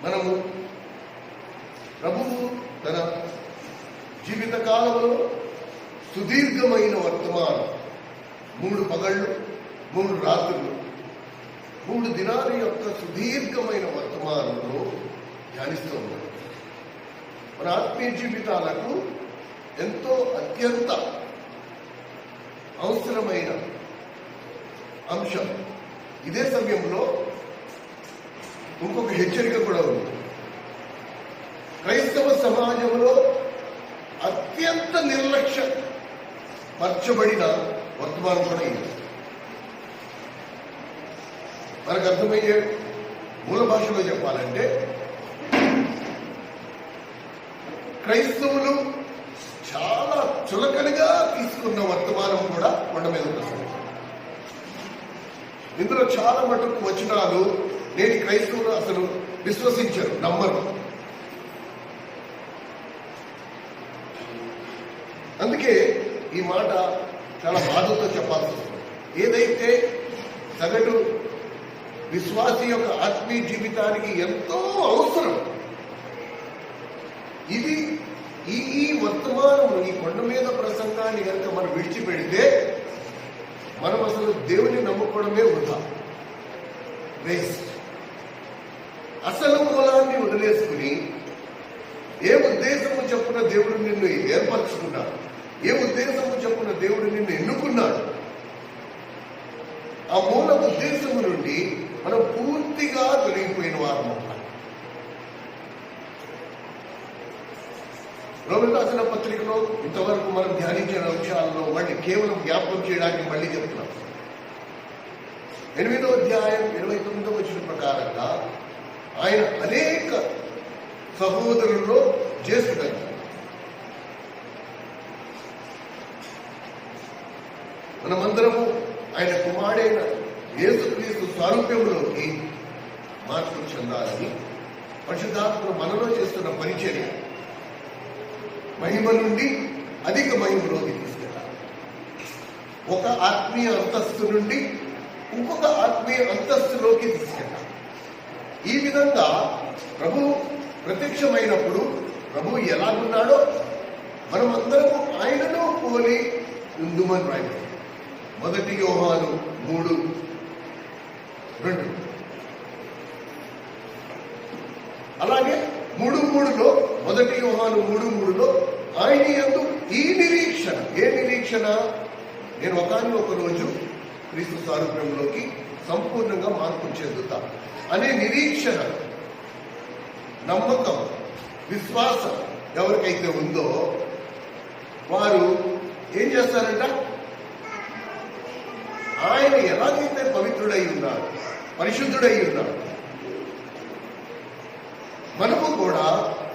మనము ప్రభువు తన జీవిత కాలంలో సుదీర్ఘమైన వర్తమానం 3 పగళ్ళు 3 రాత్రులు 3 దినాల యొక్క సుదీర్ఘమైన వర్తమానంలో ధ్యానిస్తూ ఉన్నాం. మన ఆత్మీయ జీవితాలకు ఎంతో అత్యంత అవసరమైన అంశం. ఇదే సమయంలో ఇంకొక హెచ్చరిక కూడా ఉంది. క్రైస్తవ సమాజంలో అత్యంత నిర్లక్ష్యపరచబడిన వర్తమానం కూడా ఇది. మనకు అర్థమయ్యే మూల భాషలో చెప్పాలంటే క్రైస్తవులు చాలా చులకనగా తీసుకున్న వర్తమానం కూడా కొండ మీద ప్రసంగం. ఇందులో చాలా మటుకు వచనాలు నేటి క్రైస్తవులు అసలు విశ్వసించరు, నమ్మరు. అందుకే ఈ మాట చాలా బాధతో చెప్పాల్సి వస్తుంది. ఏదైతే సగటు విశ్వాసి యొక్క ఆత్మీయ జీవితానికి ఎంతో అవసరం, ఇది ఈ వర్తమానం, ఈ కొండ మీద ప్రసంగాన్ని కనుక మనం విడిచిపెడితే మనం అసలు దేవుని నమ్ముకోవడమే వృధా, వేస్ట్. అసలు మూలాన్ని వదిలేసుకుని ఏ ఉద్దేశము చెప్పున దేవుడు నిన్ను ఏర్పరచుకున్నాడు, ఏ ఉద్దేశము చెప్పున దేవుడు నిన్ను ఎన్నుకున్నాడు, ఆ మూల ఉద్దేశము నుండి మనం పూర్తిగా తొలగిపోయిన వారు. రోమన్ రాసిన పత్రికలో ఇంతవరకు మనం ధ్యానించిన అంశాలలో మళ్ళీ కేవలం జ్ఞాపకం చేయడానికి మళ్ళీ చెప్తున్నాం. 8వ అధ్యాయం 29వ వచనం ప్రకారంగా ఆయన అనేక సహోదరుల్లో జ్యేష్ఠుడైన మనమందరము ఆయన కుమారుడైన యేసుక్రీస్తు స్వారూప్యంలోకి మార్పు చెందాలని పరిశుద్ధాత్మ మనలో చేస్తున్న పరిచర్య మహిమ నుండి అధిక మహిమలోకి తీసుకెళ్ళాలి. ఒక ఆత్మీయ అంతస్తు నుండి ఇంకొక ఆత్మీయ అంతస్తులోకి తీసుకెళ్ళాలి. ఈ విధంగా ప్రభు ప్రత్యక్షమైనప్పుడు ప్రభు ఎలాగున్నాడో మనమందరము ఆయనను పోలి ఉందుమని రాయబడింది. 1 యోహాను 3:2. అలాగే 3:3లో 1 యోహాను 3:3లో ఆయన యందు ఈ నిరీక్షణ, ఏ నిరీక్షణ? నేను ఒక రోజు క్రీస్తు సారూప్యంలోకి సంపూర్ణంగా మార్పు చెందుతా అనే నిరీక్షణ, నమ్మకం, విశ్వాసం ఎవరికైతే ఉందో వారు ఏం చేస్తారంట? ఆయన ఎలాగైతే పవిత్రుడై ఉన్నాడు, పరిశుద్ధుడై ఉన్నాడు, మనము కూడా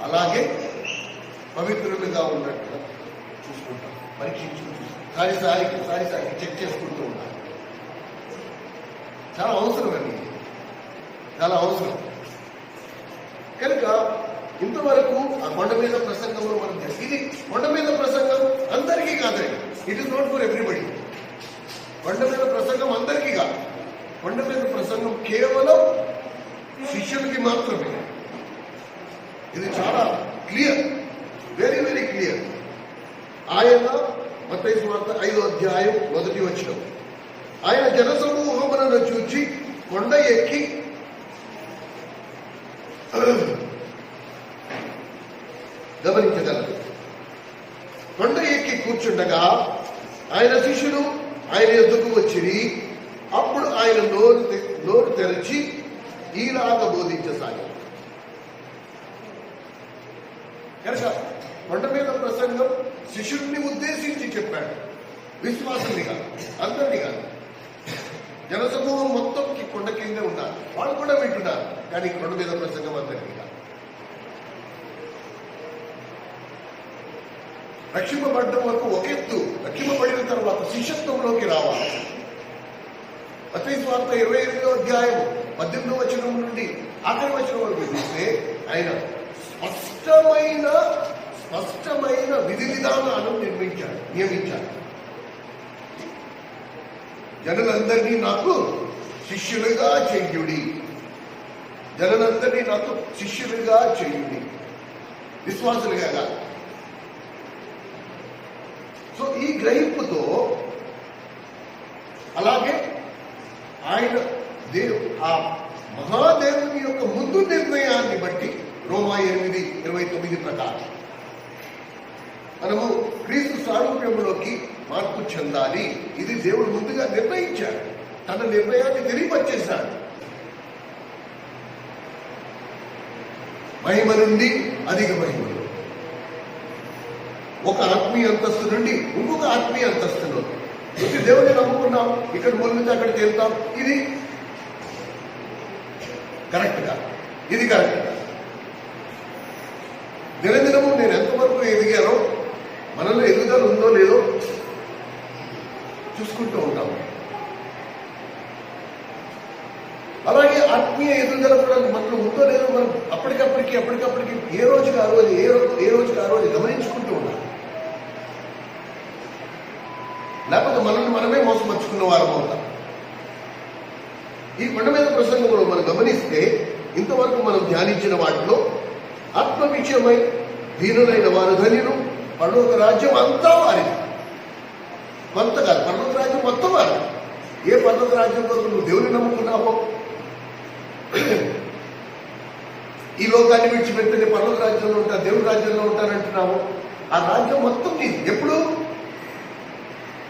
అలాగే పవిత్రులుగా ఉన్నట్టుగా చూసుకుంటాం, పరీక్షించుకుంటాం, సారిసారికి చెక్ చేసుకుంటూ ఉంటాం. చాలా అవసరం అండి, చాలా అవసరం. కనుక ఇంతవరకు ఆ కొండ మీద ప్రసంగంలో మనం ఇది కొండ మీద ప్రసంగం అందరికీ కాదండి. It is not for everybody. కొండ మీద ప్రసంగం అందరికీ కాదు. కొండ మీద ప్రసంగం కేవలం శిష్యులకి మాత్రమే. ఇది చాలా క్లియర్, వెరీ వెరీ క్లియర్. ఆయన మత్తయి సువార్త 5వ అధ్యాయం 1వ వచనం, ఆయన జనసమూహములను చూచి కొండ ఎక్కి గమనించగలరు. కొండ ఎక్కి కూర్చుండగా ఆయన శిష్యులు ఆయన ఎద్దుకు వచ్చిరి. అప్పుడు ఆయన నోరు తెరచి ఈలాగా బోధించసాగారు. కనుక కొండ మీద ప్రసంగం శిష్యుడిని ఉద్దేశించి చెప్పాడు, విశ్వాసుని కాదు, అందరినీ కాదు. జనసమూహం మొత్తం కొండ కిందే ఉన్నారు, వాళ్ళు కూడా వింటున్నారు. కానీ కొండ మీద ప్రసంగం అందరికీ కాదు. రక్షింపబడడం వరకు ఒక ఎత్తు, రక్షింపబడిన తర్వాత శిష్యత్వంలోకి రావాలి. మత్తయి సువార్త 28వ అధ్యాయం 18వ వచనం నుండి ఆఖరి వచనం వరకు చూస్తే ఆయన స్పష్టమైన విధి విధానాలను నియమించాడు. జనులందరినీ నాకు శిష్యులుగా చెయ్యుడి, జనులందరినీ నాకు శిష్యులుగా చేయండి, విశ్వాసులుగా కాదు. సో ఈ గ్రహింపుతో అలాగే ఆయన ఆ మహాదేవుని యొక్క ముందు నిర్ణయాన్ని బట్టి రోమా 8:29 ప్రకారం మనము క్రీస్తు సారూప్యములోకి మార్పు చెందాలి. ఇది దేవుడు ముందుగా నిర్ణయించాడు, తన నిర్ణయాన్ని తెలియపరిచేశాడు. మహిమ నుండి అధిక మహిమలు, ఒక ఆత్మీయ అంతస్తు నుండి ఇంకొక ఆత్మీయ అంతస్తులో ఇది దేవుడిని నమ్ముకున్నాం, ఇక్కడ ముందు అక్కడికి వెళ్తాం, ఇది కరెక్ట్గా, ఇది కరెక్ట్గా. దినదినము నేను ఎంతవరకు ఎదిగానో, మనలో ఎదుగుదల ఉందో లేదో చూసుకుంటూ ఉంటాము. అలాగే ఆత్మీయ ఎదుగుదల కూడా మనలో ఉందో లేదో మనం అప్పటికప్పటికి ఏ రోజుకి ఆ రోజు గమనించుకుంటూ ఉండాలి. లేకపోతే మనల్ని మనమే మోసపరుచుకున్న వారం అవుతాం. ఈ కొండ మీద ప్రసంగంలో మనం గమనిస్తే ఇంతవరకు మనం ధ్యానించిన వాటిలో ఆత్మ విషయమై దీనులైన వారు ధన్యులు, పరలోక రాజ్యం అంతా వారిది. కొంత కాదు, పరలోక రాజ్యం మొత్తం వారిది. ఏ పరలోక రాజ్యం కొరకు నువ్వు దేవుని నమ్ముకున్నావో, ఈ లోకాన్ని విడిచిపెడితే నేను పరలోక రాజ్యంలో ఉంటాను, దేవుని రాజ్యంలో ఉంటానంటున్నావు, ఆ రాజ్యం మొత్తం నీది. ఎప్పుడు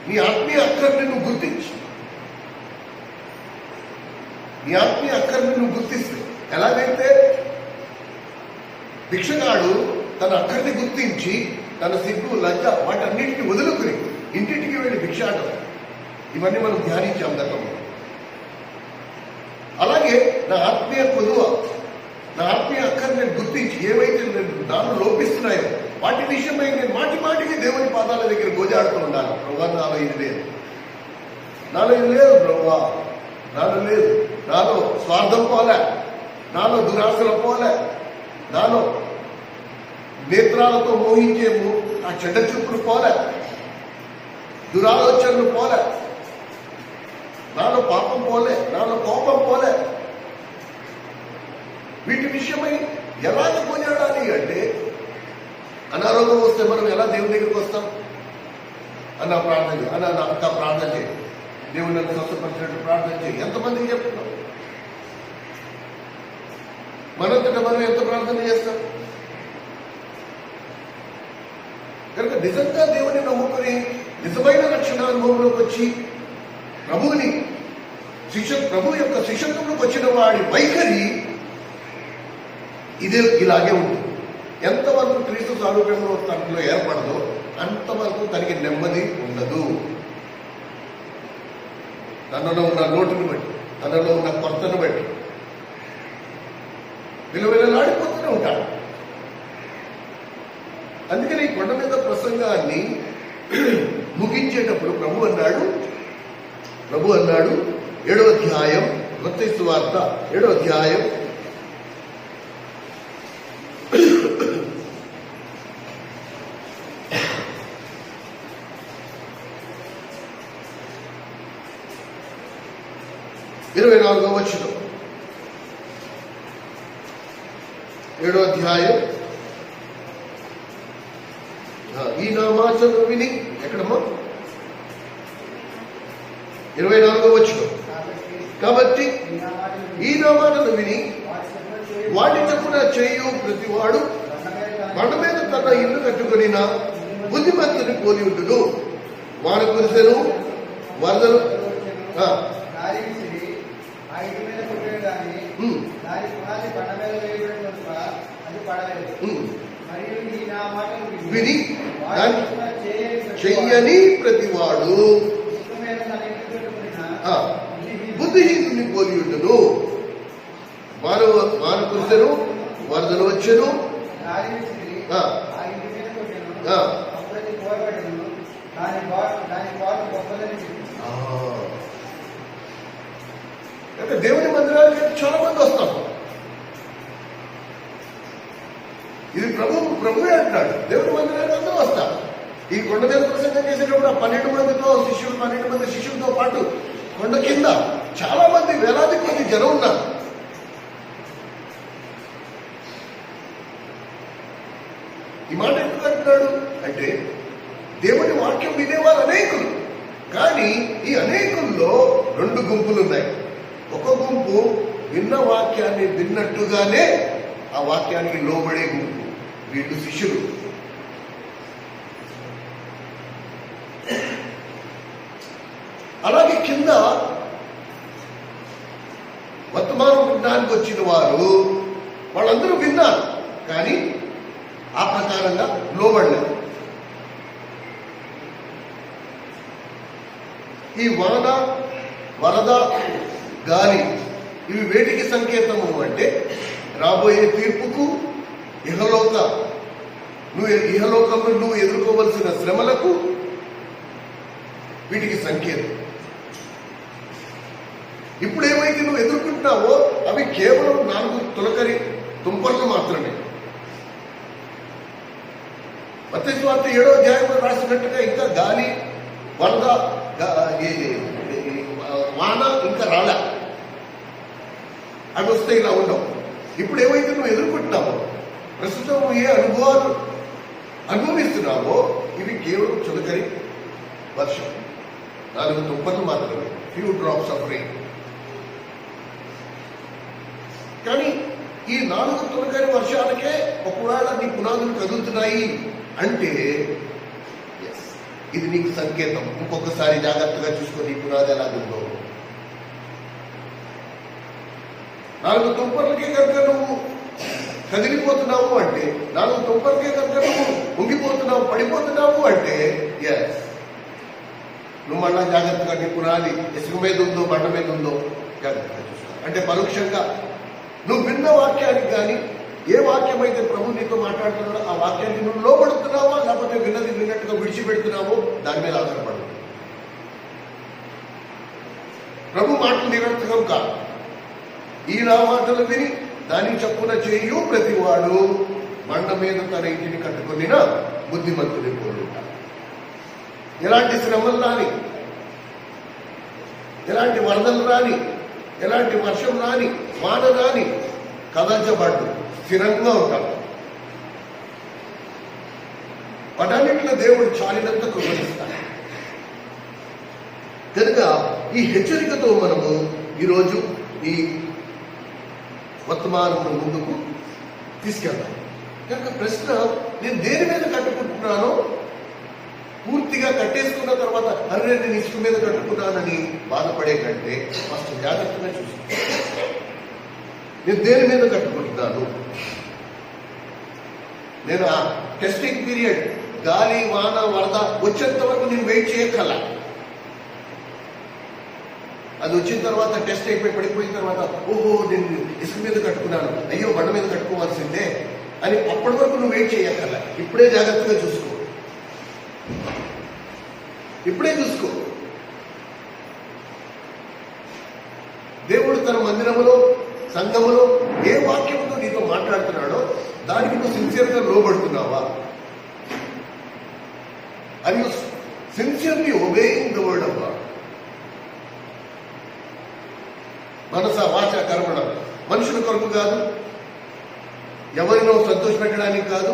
నీ ఆత్మీయ అక్కర్ని నువ్వు గుర్తించు. నీ ఆత్మీయ అక్కర్ని నువ్వు గుర్తిస్తే, ఎలాగైతే భిక్షగాడు తన అక్కర్ని గుర్తించి తన సిగ్గు లజ్జ వాటన్నిటిని వదులుకుని ఇంటింటికి వెళ్ళి భిక్షాటం, ఇవన్నీ మనం ధ్యానించాం గతంలో. అలాగే నా ఆత్మీయ కొదువ, నా ఆత్మీయ అక్కర్ని నేను గుర్తించి ఏవైతే నాలో లోపిస్తున్నాయో వాటి విషయమై నేను మాటికి దేవుని పాదాల దగ్గర గోజాడుతూ ఉండాలి. ప్రభా నాలో ఇది లేదు, నాలో ఇది లేదు ప్రభా, నాలో లేదు, నాలో స్వార్థం పోలే, నాలో దురాశలు పోలే, నాలో నేత్రాలతో మోహించేము ఆ చెడ్డ చూపులు పోలే, దురాలోచనలు పోలే, నాలో పాపం పోలే, నాలో కోపం పోలే. వీటి విషయమై ఎలాగ పోయాడాలి అంటే, అనారోగ్యం వస్తే మనం ఎలా దేవుని దగ్గరికి వస్తాం? అన్న ప్రార్థన చేయి, అన్న అక్క ప్రార్థన చేయి, దేవుని నన్ను స్వస్థపరిచినట్టు ప్రార్థన చేయి. ఎంతమందికి చెప్తున్నాం? మనంతట మనం ఎంత ప్రార్థన చేస్తాం? కనుక నిజంగా దేవుని నమ్ముకుని నిజమైన రక్షణ అనుభవంలోకి వచ్చి ప్రభు యొక్క శిష్యత్వంలోకి వచ్చిన వాడి వైఖరి ఇదే, ఇలాగే ఉంటుంది. ఎంతవరకు క్రీస్తు సారూప్యంలో తనలో ఏర్పడదో అంతవరకు తనకి నెమ్మది ఉండదు. తనలో ఉన్న లోటుని బట్టి, తనలో ఉన్న కొరతను బట్టి విలువలాడిపోతూనే ఉంటాడు. అందుకని ఈ కొండ మీద ప్రసంగాన్ని ముగించేటప్పుడు ప్రభు అన్నాడు 7వ అధ్యాయం, మత్తయి సువార్త 7వ అధ్యాయం 24వ వచనం. 7వ అధ్యాయం, ఈ నా మాటలు విని, ఎక్కడమ్మా? 24వ వచనం. కాబట్టి ఈ నా మాటలు విని వాటి తప్పున చేయు ప్రతివాడు కొండ మీద తన ఇల్లు కట్టుకొనిన బుద్ధిమంతుని పోలి ఉండును. వాన కురిసెను, వరదలు విని చెయ్యని ప్రతివాడు బుద్ధిహీనుని పోలి ఉండును. వాన కురిసెను, వరదలు వచ్చెను, దేవుని మందిరానికి చాలా మంది వస్తాం. ఇది ప్రభువే అంటాడు, దేవుని మందిరానికి అందరూ వస్తారు. ఈ కొండ మీద ప్రసంగం చేసేటప్పుడు 12 మంది శిష్యులతో పాటు కొండ కింద చాలా మంది, వేలాది మంది జనం ఉన్నారు. ఈ మాట ఎందుకు అంటున్నాడు అంటే దేవుని వాక్యం వినేవారు అనేకులు, కానీ ఈ అనేకుల్లో 2 గుంపులు ఉన్నాయి. ఒక గుంపు విన్న వాక్యాన్ని విన్నట్టుగానే ఆ వాక్యానికి లోబడే గుంపు, వీళ్ళు శిష్యులు. అలాగే కింద వర్తమానం వినడానికి వచ్చిన వారు వాళ్ళందరూ విన్నారు, కానీ ఆ ప్రకారంగా లోబడలేదు. ఈ వాన, వరద, గాలి ఇవి వేటికి సంకేతము అంటే రాబోయే తీర్పుకు, ఇహలోకంలో నువ్వు ఎదుర్కోవలసిన శ్రమలకు వీటికి సంకేతం. ఇప్పుడు ఏమైతే నువ్వు ఎదుర్కొంటున్నావో అవి కేవలం 4 తొలకరి దుంపలు మాత్రమే. మత్తయి సువార్త 7వ అధ్యాయంలో రాసినట్టుగా ఇంకా గాలి, వరద, వాన ఇంకా రాళ్ళ అవి వస్తే ఇలా ఉండవు. ఇప్పుడు ఏమైతే నువ్వు ఎదుర్కొంటున్నావో, ప్రస్తుతం ఏ అనుభవాలు అనుభవిస్తున్నావో ఇవి కేవలం చులకరి వర్షం, 4 దుంపలు మాత్రమే, ఫ్యూ డ్రాప్స్ ఆఫ్ రెయిన్. కానీ ఈ 4 తొలకరి వర్షాలకే ఒకవేళ నీ పునాదులు కదులుతున్నాయి అంటే ఇది నీకు సంకేతం. ఇంకొకసారి జాగ్రత్తగా చూసుకొని పునాది ఎలాగుందో. 4 తుంపర్లకే కనుక నువ్వు కదిలిపోతున్నావు అంటే, 4 తుంపర్లకే కనుక నువ్వు ఉంగిపోతున్నావు, పడిపోతున్నావు అంటే నువ్వు మళ్ళా జాగ్రత్తగా నీ పునాది ఇసుక మీద ఉందో బండ మీద ఉందో జాగ్రత్తగా చూసుకో. అంటే పరోక్షంగా నువ్వు విన్న వాక్యానికి కానీ, ఏ వాక్యం అయితే ప్రభు నీతో మాట్లాడుతున్నాడో ఆ వాక్యానికి నువ్వు లోపడుతున్నావా, లేకపోతే విన్నది విన్నట్టుగా విడిచిపెడుతున్నావో దాని మీద ఆధారపడు. ప్రభు మాటలు నిరర్థకం కాదు. ఈ నా మాటలు విని దాని చప్పున చేయు ప్రతివాడు బండ మీద తన ఇంటిని కట్టుకొనిన బుద్ధిమంతుని పోలుట. ఎలాంటి శ్రమలు రాని, ఎలాంటి వరదలు రాని, ఎలాంటి వర్షం రాని, వాన రాని కదల్చబడ్డు స్థిరంగా ఉంటాడు. వాటన్నిటిలో దేవుడు చాలినంత కృపణిస్తాడు. కనుక ఈ హెచ్చరికతో మనము ఈరోజు ఈ వర్తమానం ముందుకు తీసుకెళ్తాం. కనుక ప్రశ్న, నేను దేని మీద కట్టుకుంటున్నానో, పూర్తిగా కట్టేసుకున్న తర్వాత అరే నేను ఇసుక మీద కట్టుకున్నానని బాధపడే కంటే ఫస్ట్ జాగ్రత్తగా చూసుకుంటాను. నేను దేని మీద కట్టుకుంటున్నాను? నేను ఆ టెస్టింగ్ పీరియడ్ గాలి, వాన, వరద వచ్చేంత వరకు నేను వెయిట్ చేయక్కల. అది వచ్చిన తర్వాత టెస్ట్ అయిపోయి పడిపోయిన తర్వాత ఓహో నేను ఇసుక మీద కట్టుకున్నాను, అయ్యో బండ మీద కట్టుకోవాల్సిందే అని అప్పటి వరకు నువ్వు వెయిట్ చేయక్కర్ల. ఇప్పుడే జాగ్రత్తగా చూసుకో, ఇప్పుడే చూసుకో. దేవుడు తన మందిరములో, సంఘములో ఏ వాక్యంతో నీతో మాట్లాడుతున్నాడో దానికి నువ్వు సిన్సియర్గా లోబడుతున్నావా? Are you sincerely obeying the word of God? మనస, వాచ, కర్మణ మనుషుల కొరకు కాదు, ఎవరినో సంతోషపెట్టడానికి కాదు,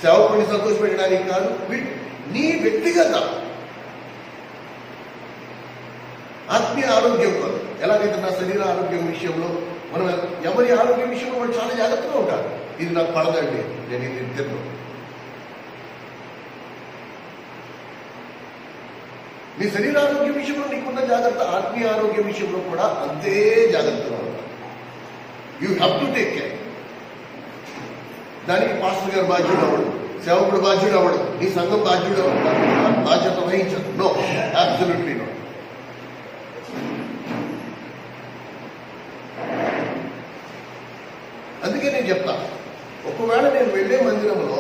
సేవకుని సంతోషపెట్టడానికి కాదు, నీ వ్యక్తిగత ఆత్మీయ ఆరోగ్యం కాదు. ఎలాగైతే నా శరీర ఆరోగ్యం విషయంలో మనం ఎవరి ఆరోగ్యం విషయంలో వాళ్ళు చాలా జాగ్రత్తగా ఉంటారు. ఇది నాకు పడదండి, నేను ఇది తిన్ను. నీ శరీర ఆరోగ్యం విషయంలో నీకున్న జాగ్రత్త ఆత్మీయ ఆరోగ్యం విషయంలో కూడా అంతే జాగ్రత్తగా ఉంటారు. You have to take care. దానికి పాస్టర్ గారు బాధ్యుడు అవ్వడు, సేవకుడు బాధ్యుడు అవ్వడు, నీ సంఘం బాధ్యుడు బాధ్యత వహించదు. No, absolutely no. అందుకే నేను చెప్తా, ఒకవేళ నేను వెళ్లే మందిరంలో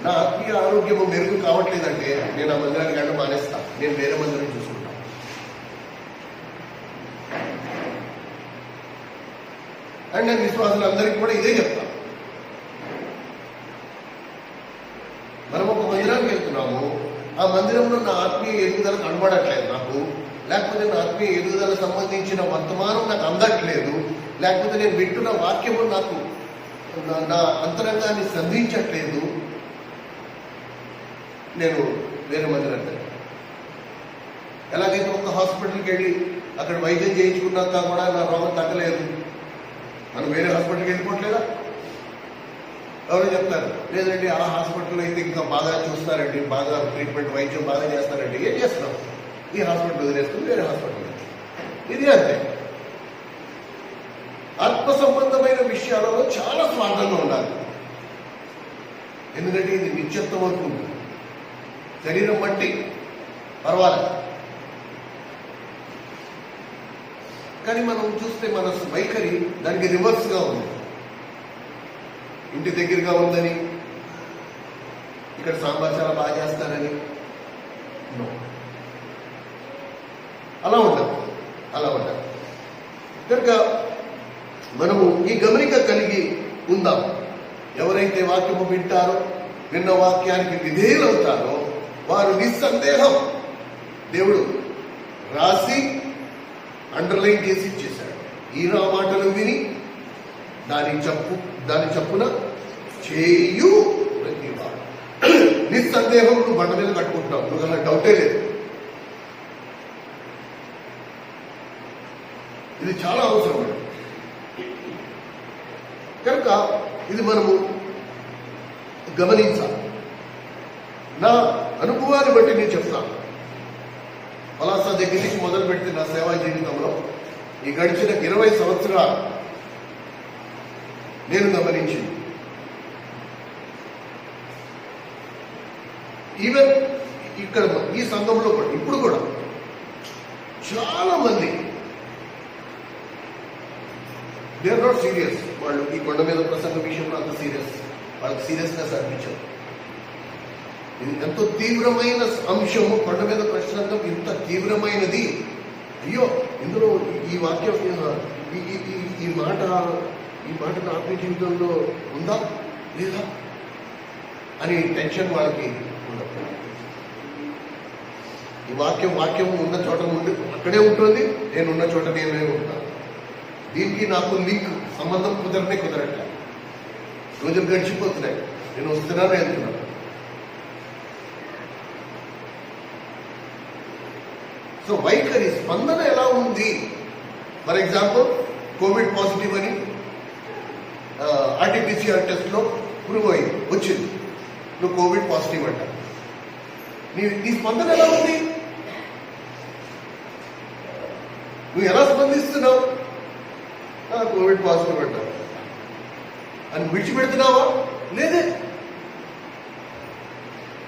నా ఆత్మీయ ఆరోగ్యము మెరుగు కావట్లేదంటే నేను ఆ మందిరానికి వెళ్ళడం మానేస్తా, నేను వేరే మందిరం చూసుకుంటా. అండ్ నేను విశ్వాసులందరికీ కూడా ఇదే చెప్తా. మనం ఒక మందిరానికి వెళ్తున్నాము, ఆ మందిరంలో నా ఆత్మీయ ఎదుగుదల కనబడట్లేదు నాకు, లేకపోతే నా ఆత్మీయ ఎదుగుదల సంబంధించిన వర్తమానం నాకు అందట్లేదు, లేకపోతే నేను వింటున్న వాక్యము నాకు నా అంతరంగాన్ని సంధించట్లేదు నేను వేరే మందిని అంటాను. ఎలాగైతే ఒక హాస్పిటల్కి వెళ్ళి అక్కడ వైద్యం చేయించుకున్నాక కూడా నా రోగం తగ్గలేదు, మనం వేరే హాస్పిటల్కి వెళ్ళిపోవట్లేదా? ఎవరో చెప్తారు, లేదండి ఆ హాస్పిటల్లో అయితే ఇంకా బాగా చూస్తారండి, బాగా ట్రీట్మెంట్ వైద్యం బాగా చేస్తారండి. ఏం చేస్తున్నాం? ఈ హాస్పిటల్ వదిలేసుకుని వేరే హాస్పిటల్. ఇది అంతే. ఆత్మ సంబంధమైన విషయాలలో చాలా స్వార్థంగా ఉండాలి. ఎందుకంటే ఇది నిత్యత్వం వరకు ఉంటుంది. శరీరం బట్టి పర్వాలేదు, కానీ మనం చూస్తే మన వైఖరి దానికి రివర్స్గా ఉంది. ఇంటి దగ్గరగా ఉందని, ఇక్కడ సాంబార్ చాలా బాగా చేస్తానని, అలా ఉండదు. కనుక మనము ఈ గమనిక కలిగి ఉందాం. ఎవరైతే వాక్యము వింటారో, విన్న వాక్యానికి విధేయులవుతారో వారు నిస్సందేహం, దేవుడు రాసి అండర్లైన్ చేసి ఇచ్చేశాడు, ఈ నా మాటలు విని దాని చప్పున చేయు ప్రతివాడు. నిస్సందేహం నువ్వు బండ మీద కట్టుకుంటున్నావు, నువ్వు అలా డౌటే లేదు. ఇది చాలా అవసరం. కనుక ఇది మనము గమనించాలి. నా అనుభవాన్ని బట్టి నేను చెప్తాను. పలాస దగ్గర నుంచి మొదలు పెడితే నా సేవా జీవితంలో ఈ గడిచిన 20 సంవత్సరాలు నేను గమనించింది, ఈవెన్ ఇక్కడ ఈ సంఘంలో కూడా ఇప్పుడు కూడా చాలా మంది దే ఆర్ నాట్ సీరియస్. వాళ్ళు ఈ కొండ మీద ప్రసంగ విషయంలో అంత సీరియస్, వాళ్ళకి సీరియస్నెస్ అనిపించదు. ఇది ఎంతో తీవ్రమైన అంశము. కొండ మీద ప్రసంగం ఇంత తీవ్రమైనది, అయ్యో ఇందులో ఈ వాక్యం ఈ మాట నా ఆత్మీయ జీవితంలో ఉందా లేదా అని టెన్షన్ వాళ్ళకి ఉండదు. ఈ వాక్యం ఉన్న చోట ఉండి అక్కడే ఉంటుంది, నేను ఉన్న చోట నేనే ఉంటాను. దీనికి నాకు లింక్ సంబంధం కుదరట్లే. రోజులు గడిచిపోతున్నాయి, నేను వస్తున్నాను వెళ్తున్నాను. సో వైఖరి స్పందన ఎలా ఉంది? ఫర్ ఎగ్జాంపుల్ కోవిడ్ పాజిటివ్ అని ఆర్టీపీసీఆర్ టెస్ట్ లో ప్రూవ్ అయింది, వచ్చింది, నువ్వు కోవిడ్ పాజిటివ్ అంట. నీ స్పందన ఎలా ఉంది? నువ్వు ఎలా స్పందిస్తున్నావు? కోవిడ్ పాజిటివ్ అంట అని విడిచిపెడుతున్నావా? లేదే.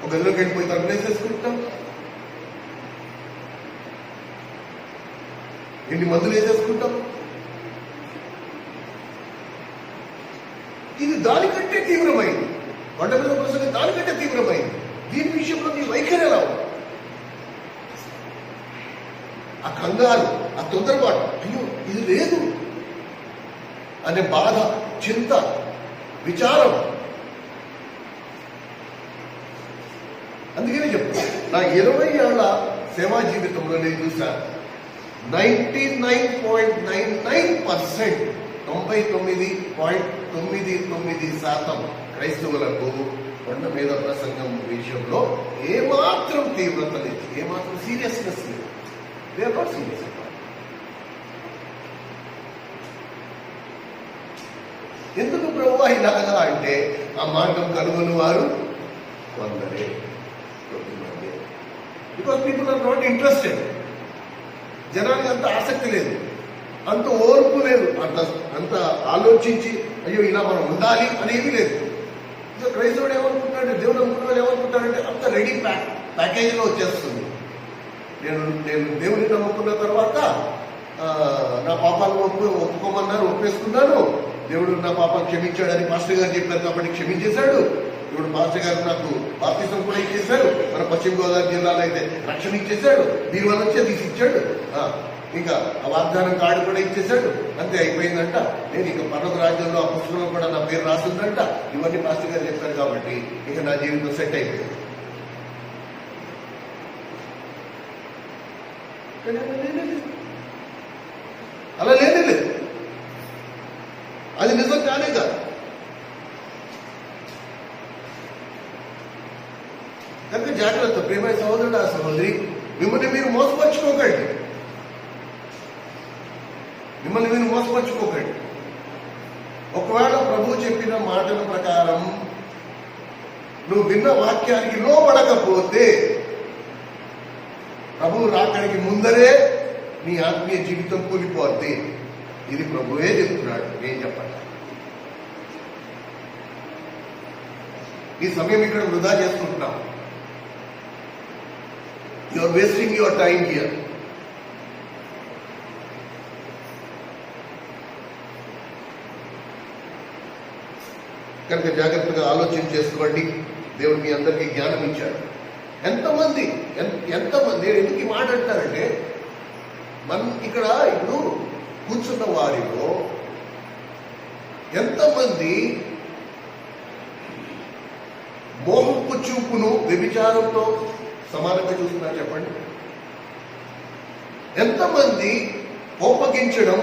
ఒక గదిలోకి వెళ్ళిపోయి తరపునేసేసుకుంటున్నాం, ఎన్ని మందులు వేసేసుకుంటాం. ఇది దానికంటే తీవ్రమైంది. కొండ మీద ప్రసంగం దానికంటే తీవ్రమైంది. దీని విషయంలో నీ వైఖరి ఎలా ఉంది? ఆ కంగారు, ఆ తొందరపాటు, అయ్యో ఇది లేదు అనే బాధ, చింత, విచారం. అందుకనే చెప్తా, నా 20 ఏళ్ల సేవా జీవితంలో నేను చూసా 99.99% 99.99% క్రైస్తవులకు కొండ మీద ప్రసంగం విషయంలో ఏమాత్రం తీవ్రత లేదు, ఏమాత్రం సీరియస్నెస్ లేదు. They are not serious. ఎందుకు ప్రభువా ఇలాగా అంటే, ఆ మార్గం కనుగొని వారు కొందరే, కొద్దిమంది. Because people are not interested. జనానికి అంత ఆసక్తి లేదు, అంత ఓర్పు లేదు, అంత ఆలోచించి అయ్యో ఇలా మనం ఉండాలి అనేది లేదు. ఇంకా క్రైస్తవుడు ఏమనుకుంటాడు, దేవుడు అనుకున్న ఏమనుకుంటాడంటే అంత రెడీ ప్యాకేజీలో వచ్చేస్తుంది. నేను దేవుని నమ్ముకున్న తర్వాత నా పాపాలను ఒప్పుకోమన్నారు, ఒప్పేసుకున్నాను. దేవుడు నా పాపాలు క్షమించాడని మాస్టర్ గారు చెప్పారు కాబట్టి క్షమించేశాడు. ఇప్పుడు మాస్టర్ గారు నాకు బాప్తిజం కూడా ఇచ్చేశాడు. మన పశ్చిమ గోదావరి జిల్లాలో అయితే రక్షణ ఇచ్చేశాడు, దీనివల్ల వచ్చే తీసి ఇచ్చాడు. ఇంకా ఆ వాగ్దానం కార్డు కూడా ఇచ్చేశాడు. అంతే అయిపోయిందంట. నేను ఇక పర్వత రాజ్యంలో ఆ పుస్తకంలో కూడా నా పేరు రాస్తుందంట. ఇవన్నీ మాస్టర్ గారు చెప్పారు కాబట్టి ఇక నా జీవితం సెట్ అయిపోయింది. అలా లేనే లేదు. అది నిజం కానే కాదు. కనుక జాగ్రత్త ప్రేమ సహోదరుడు ఆ సహోదరి, మిమ్మల్ని మీరు మోసపరుచుకోకండి. మిమ్మల్ని మీరు మోసపరుచుకోకండి. ఒకవేళ ప్రభు చెప్పిన మాటల ప్రకారం నువ్వు విన్న వాక్యానికి లోబడకపోతే ప్రభు రాకడికి ముందరే నీ ఆత్మీయ జీవితం కూలిపోద్ది. ఇది ప్రభువే చెప్తున్నాడు, నేను చెప్పండి. ఈ సమయం ఇక్కడ వృధా చేసుకుంటున్నాం. You are wasting your time here. కనుక జాగ్రత్తగా ఆలోచన చేసుకోండి. దేవుడు మీ అందరికీ జ్ఞానం ఇచ్చాడు. ఎంతమంది నేను ఎందుకు ఈ మాట అంటారంటే, మనం ఇక్కడ ఇప్పుడు కూర్చున్న వారిలో ఎంతమంది మోహపు చూపును వ్యభిచారంతో సమానంగా చూస్తున్నారు చెప్పండి? ఎంతమంది కోపగించడం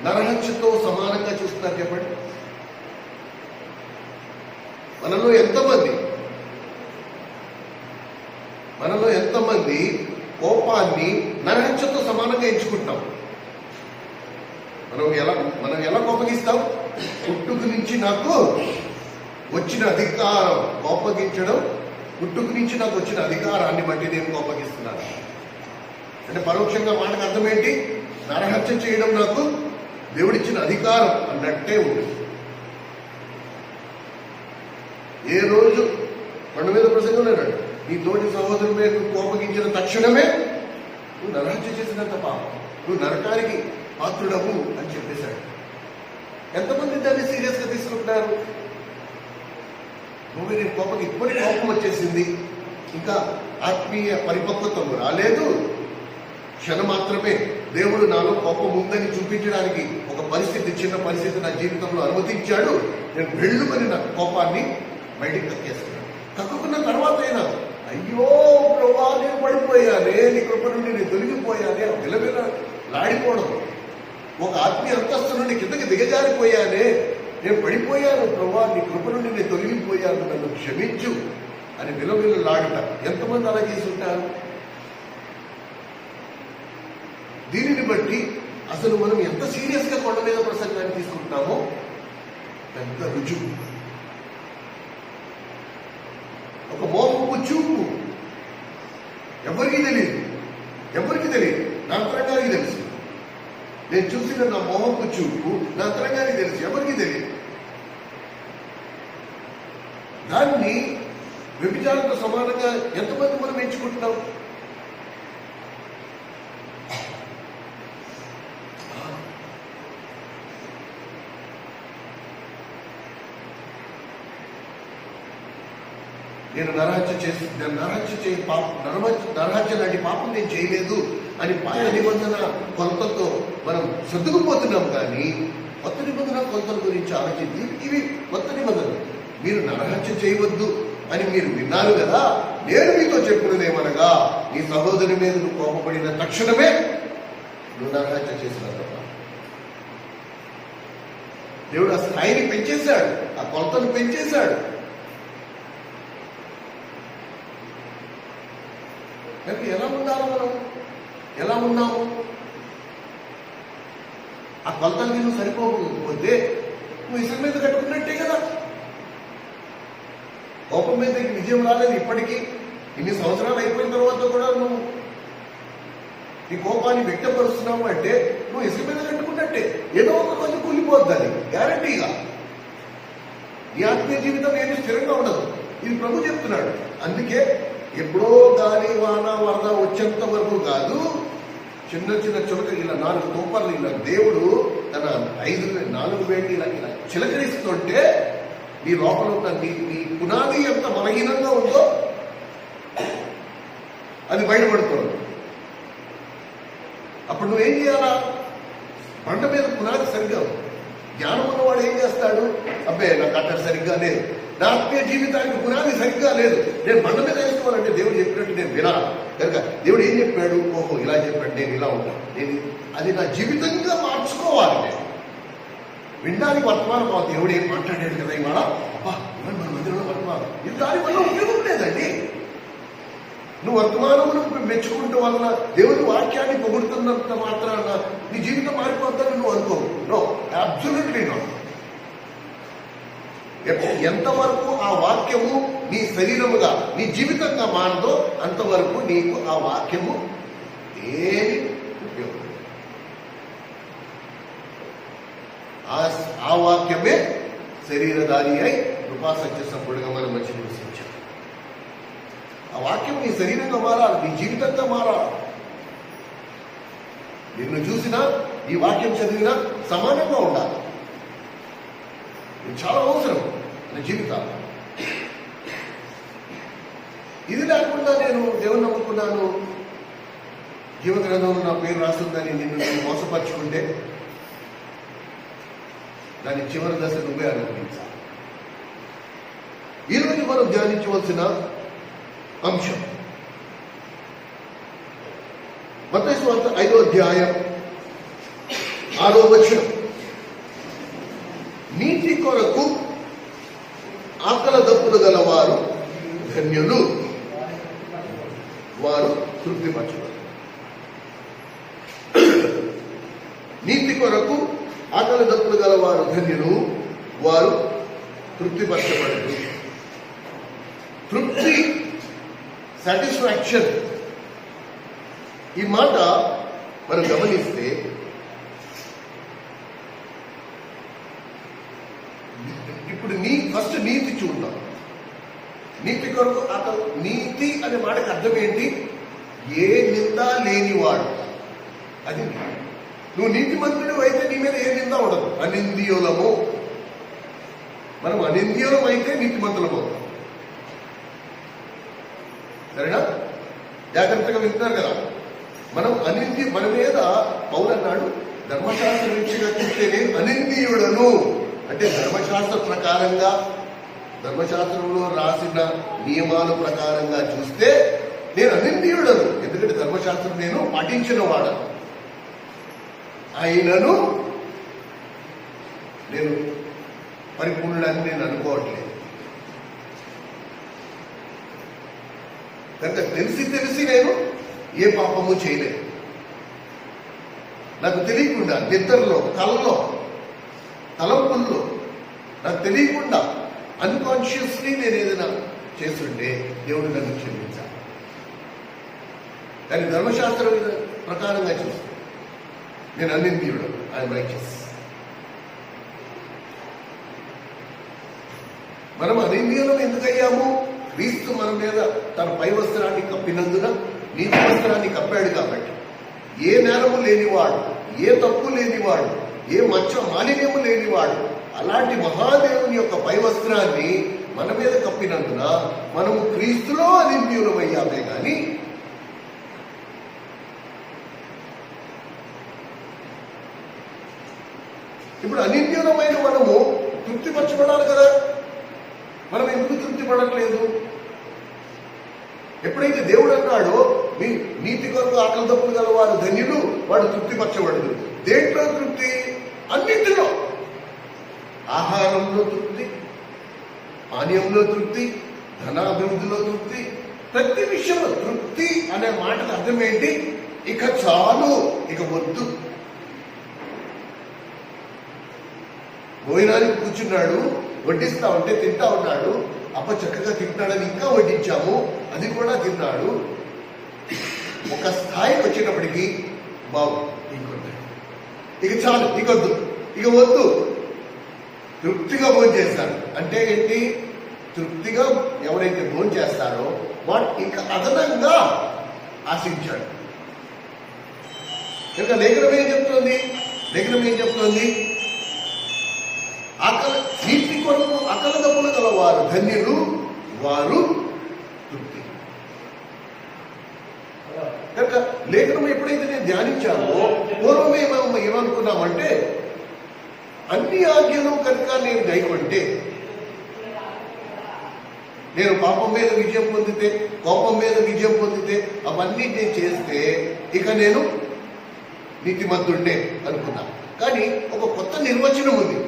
నరహత్యతో సమానంగా చూస్తున్నారు చెప్పండి? మనలో ఎంతమంది కోపాన్ని నరహత్యతో సమానంగా ఎంచుకుంటాం? మనం ఎలా కోపగిస్తాం? పుట్టుక నుంచి నాకు వచ్చిన అధికారం, కోపగించడం పుట్టుక నుంచి నాకు వచ్చిన అధికారాన్ని బట్టి నేను కోపగిస్తున్నాను అంటే పరోక్షంగా మాటకు అర్థం ఏంటి? నరహత్య చేయడం నాకు దేవుడిచ్చిన అధికారం అన్నట్టే ఉంది. ఏ రోజు కొండ మీద ప్రసంగం లేనాడు, నీ తోటి సహోదరుని మీద నువ్వు కోపగించిన తక్షణమే నువ్వు నరహత్య చేసినంత పాపం, నువ్వు నరకానికి పాత్రుడవు అని చెప్పేశాడు. ఎంతమంది దాన్ని సీరియస్ గా తీసుకుంటున్నారు? నువ్వు నీ ఇప్పటి కోపం వచ్చేసింది, ఇంకా ఆత్మీయ పరిపక్వత్వం రాలేదు, క్షణం మాత్రమే దేవుడు నాలో కోపం ఉందని చూపించడానికి ఒక చిన్న పరిస్థితి నా జీవితంలో అనుమతించాడు. నేను వెళ్ళుమని నా కోపాన్ని బయటికి కక్కేస్తున్నాను. కక్కుకున్న తర్వాత అయినా అయ్యో ప్రభా నేను పడిపోయానే, నీ కృప నుండి నేను తొలగిపోయానే, విలవిల లాడిపోవడం, ఒక ఆత్మీయ అంతస్తు నుండి కిందకి దిగజారిపోయానే, నేను పడిపోయాను ప్రభా, నీ కృప నుండి నేను తొలగిపోయాను, నన్ను క్షమించు అని విలవిలలాడుట. ఎంతమంది అలా చేసి ఉంటారు? దీనిని బట్టి అసలు మనం ఎంత సీరియస్ గా కొండ మీద ప్రసంగాన్ని తీసుకుంటామో పెద్ద రుజువు. ఒక మోహపు చూపు ఎవరికి తెలియదు, నా అంతరంగానికి తెలుసు. నేను చూసిన నా మోహపు చూపు నా అంతరంగానికి తెలుసు, ఎవరికి తెలియదు. దాన్ని వ్యభిచారంతో సమానంగా ఎంతమంది మనం ఎంచుకుంటున్నాం? నేను నరహత్య లాంటి పాపం నేను చేయలేదు అని పాత నిబంధన కొలతతో మనం సర్దుకుపోతున్నాం. కానీ కొత్త నిబంధన కొలతల గురించి ఆలోచించి, ఇవి కొత్త నిబంధనలు. మీరు నరహత్య చేయవద్దు అని మీరు విన్నారు కదా, నేను మీతో చెప్పినదేమనగా నీ సహోదరి మీద నువ్వు కోపపడిన తక్షణమే నువ్వు నరహత్య చేసినావు. దేవుడు ఆ స్థాయిని పెంచేశాడు, ఆ కొలతను పెంచేశాడు. కనుక ఎలా ఉండాలి, మనం ఎలా ఉన్నాము? ఆ కొలతలకి నువ్వు సరిపోకపోతే నువ్వు ఇసుక మీద కట్టుకున్నట్టే కదా. కోపం మీద విజయం రాలేదు ఇప్పటికీ, ఇన్ని సంవత్సరాలు అయిపోయిన తర్వాత కూడా నువ్వు నీ కోపాన్ని వ్యక్తపరుస్తున్నావు అంటే నువ్వు ఇసుక మీద కట్టుకున్నట్టే. ఏదో ఒక రోజు కూలిపోద్దని గ్యారంటీగా. ఈ ఆత్మీయ జీవితం ఏమి స్థిరంగా ఉండదు. ఇది ప్రభు చెప్తున్నాడు. అందుకే ఎప్పుడో గాలి వాన వరద వచ్చేంత వరకు కాదు, చిన్న చిన్న చులక ఇలా 4 తోపర్లు ఇలా దేవుడు తన 4 వేళ్ళు ఇలా చిలకరిస్తుంటే నీ లోపల ఉన్న నీ పునాది ఎంత బలహీనంగా ఉందో అది బయటపడుతుంది. అప్పుడు నువ్వేం చేయాలా? పంట మీద పునాది సరిగ్గా జ్ఞానం ఉన్నవాడు ఏం చేస్తాడు? అబ్బే నా కట్ట సరిగ్గా లేదు, నా ఆత్మీయ జీవితానికి పునాది సరిగ్గా లేదు, నేను బండ మీద వేసుకోవాలంటే దేవుడు చెప్పినట్టు నేను వినాలి. కనుక దేవుడు ఏం చెప్పాడు? ఓహో ఇలా చెప్పాడు, నేను ఇలా ఉంటాను, నేను అది నా జీవితంగా మార్చుకోవాలి. నేను వినడానికి వర్తమానం కావాలి. దేవుడు ఏం మాట్లాడాడు కదా ఇవాళ, అబ్బా ఇవాళ మన మందిరంలో వర్తమానం, ఇది దాని వల్ల ఉపయోగం లేదండి. నువ్వు వర్తమానమును మెచ్చుకుంటూ వలన దేవుని వాక్యాన్ని పొగుడుతున్నంత మాత్రాన నీ జీవితం మారిపోతానని నువ్వు అనుకోవు. No, absolutely no. ఎంతవరకు ఆ వాక్యము నీ శరీరముగా నీ జీవితంగా మారదో అంతవరకు నీకు ఆ వాక్యము ఏమి ఉపయోగం. ఆ వాక్యమే శరీరధారి అయి కృపాసత్య సంపూర్ణంగా మనం మంచి నివసించాం. ఆ వాక్యం నీ శరీరంగా మారాలి, నీ జీవితంగా మారాలి. నిన్ను చూసినా ఈ వాక్యం చదివినా సమానంగా ఉండాలి. ఇది చాలా అవసరం నా జీవితాలు. ఇది లేకుండా నేను దేవుని నమ్ముకున్నాను, జీవగ్రంథంలో నా పేరు రాస్తుందని నిన్ను మోసపరుచుకుంటే దాని చివరి దశ నువ్వే అనుభవించాలి. ఈరోజు మనం ధ్యానించవలసిన అంశం మత్తయి సువార్త 5వ అధ్యాయం 6వ వచనం. నీతి కొరకు ఆకలి దప్పులు గలవారు ధన్యులు, వారు తృప్తిపరచబడరు. నీతి కొరకు ఆకలి దప్పులు గలవారు ధన్యులు, వారు తృప్తిపరచబడరు. తృప్తి, సాటిస్ఫాక్షన్, ఈ మాట మనం గమనిస్తే ఇప్పుడు ఫస్ట్ నీతి చూద్దాం. నీతి కొరకు అతను, నీతి అనే మాటకి అర్థం ఏంటి? ఏ నింద లేనివాడు. అది నువ్వు నీతిమంతుడు అయితే నీ మీద ఏ నింద ఉండదు. అనింద్యులము, మనం అనింద్యులం అయితే నీతిమంతులము. సరేనా? జాగ్రత్తగా వింటున్నారు కదా. మనం మన మీద పౌలు అన్నాడు, ధర్మశాస్త్ర రీతిగా చూస్తే నేను అనింద్యుడను. అంటే ధర్మశాస్త్ర ప్రకారంగా, ధర్మశాస్త్రంలో రాసిన నియమాల ప్రకారంగా చూస్తే నేను అనింద్యుడను. ఎందుకంటే ధర్మశాస్త్రం నేను పాటించిన వాడను. అయినను నేను పరిపూర్ణుడని నేను అనుకోవట్లేదు. కనుక తెలిసి నేను ఏ పాపము చేయలేదు. నాకు తెలియకుండా నిద్రలో, కళ్ళలో, తలంపుల్లో నాకు తెలియకుండా అన్కాన్షియస్లీ నేను ఏదైనా చేస్తుంటే దేవుడు నన్ను క్షమించాలి. కానీ ధర్మశాస్త్రం ప్రకారంగా చూస్తే నేను అనింద్యుడు, ఐఎమ్ రైచియస్. మనం అనింద్యులం ఎందుకయ్యాము? క్రీస్తు మన మీద తన పై వస్త్రాన్ని కప్పినందున నీతి వస్త్రాన్ని కప్పాడు కాబట్టి. ఏ నేరము లేనివాడు, ఏ తప్పు లేనివాడు, ఏ మచ్చ మాలిన్యము లేనివాడు అలాంటి మహాదేవుని యొక్క పై వస్త్రాన్ని మన మీద కప్పినందున మనము క్రీస్తులో అనింద్యులమయ్యామే. కానీ ఇప్పుడు అనింద్యులమైన మనము తృప్తిపరచబడాలి కదా. మనం ఎందుకు తృప్తి పడట్లేదు? ఎప్పుడైతే దేవుడు అన్నాడో మీ నీతి కొరకు ఆకలి దప్పులు గలవారు ధన్యులు, వాడు తృప్తిపరచబడదు. దేంట్లో తృప్తి? అన్నింటిలో. ఆహారంలో తృప్తి, పానీయంలో తృప్తి, ధనాభివృద్ధిలో తృప్తి, ప్రతి విషయంలో తృప్తి అనే మాటకు అర్థం ఏంటి? ఇక చాలు, ఇక వద్దు. భోజనానికి కూర్చున్నాడు, వడ్డిస్తా ఉంటే తింటా ఉన్నాడు. అప్ప చక్కగా తింటాడని ఇంకా వడ్డించాము, అది కూడా తిన్నాడు. ఒక స్థాయికి వచ్చేటప్పటికి బాబు ఇక చాలు, ఇక వద్దు, ఇక వద్దు. తృప్తిగా భోజనం చేస్తాడు అంటే ఏంటి? తృప్తిగా ఎవరైతే భోజనం చేస్తారో వాడు ఇంకా అదనంగా ఆశించాడు. ఇంకా లేఖనం ఏం చెప్తుంది? నీతి కొరకు ఆకలి దప్పులు గలవారు ధన్యులు, వారు తృప్తి. కనుక లేఖనం ఎప్పుడైతే నేను ధ్యానించామో పూర్వమే మేము ఏమనుకున్నామంటే అన్ని ఆజ్ఞలు కనుక నేను గైకొంటే, నేను పాపం మీద విజయం పొందితే, కోపం మీద విజయం పొందితే, అవన్నీ నేను చేస్తే ఇక నేను నీతిమంతుడినే అనుకున్నా. కానీ ఒక కొత్త నిర్వచనం ఉంది.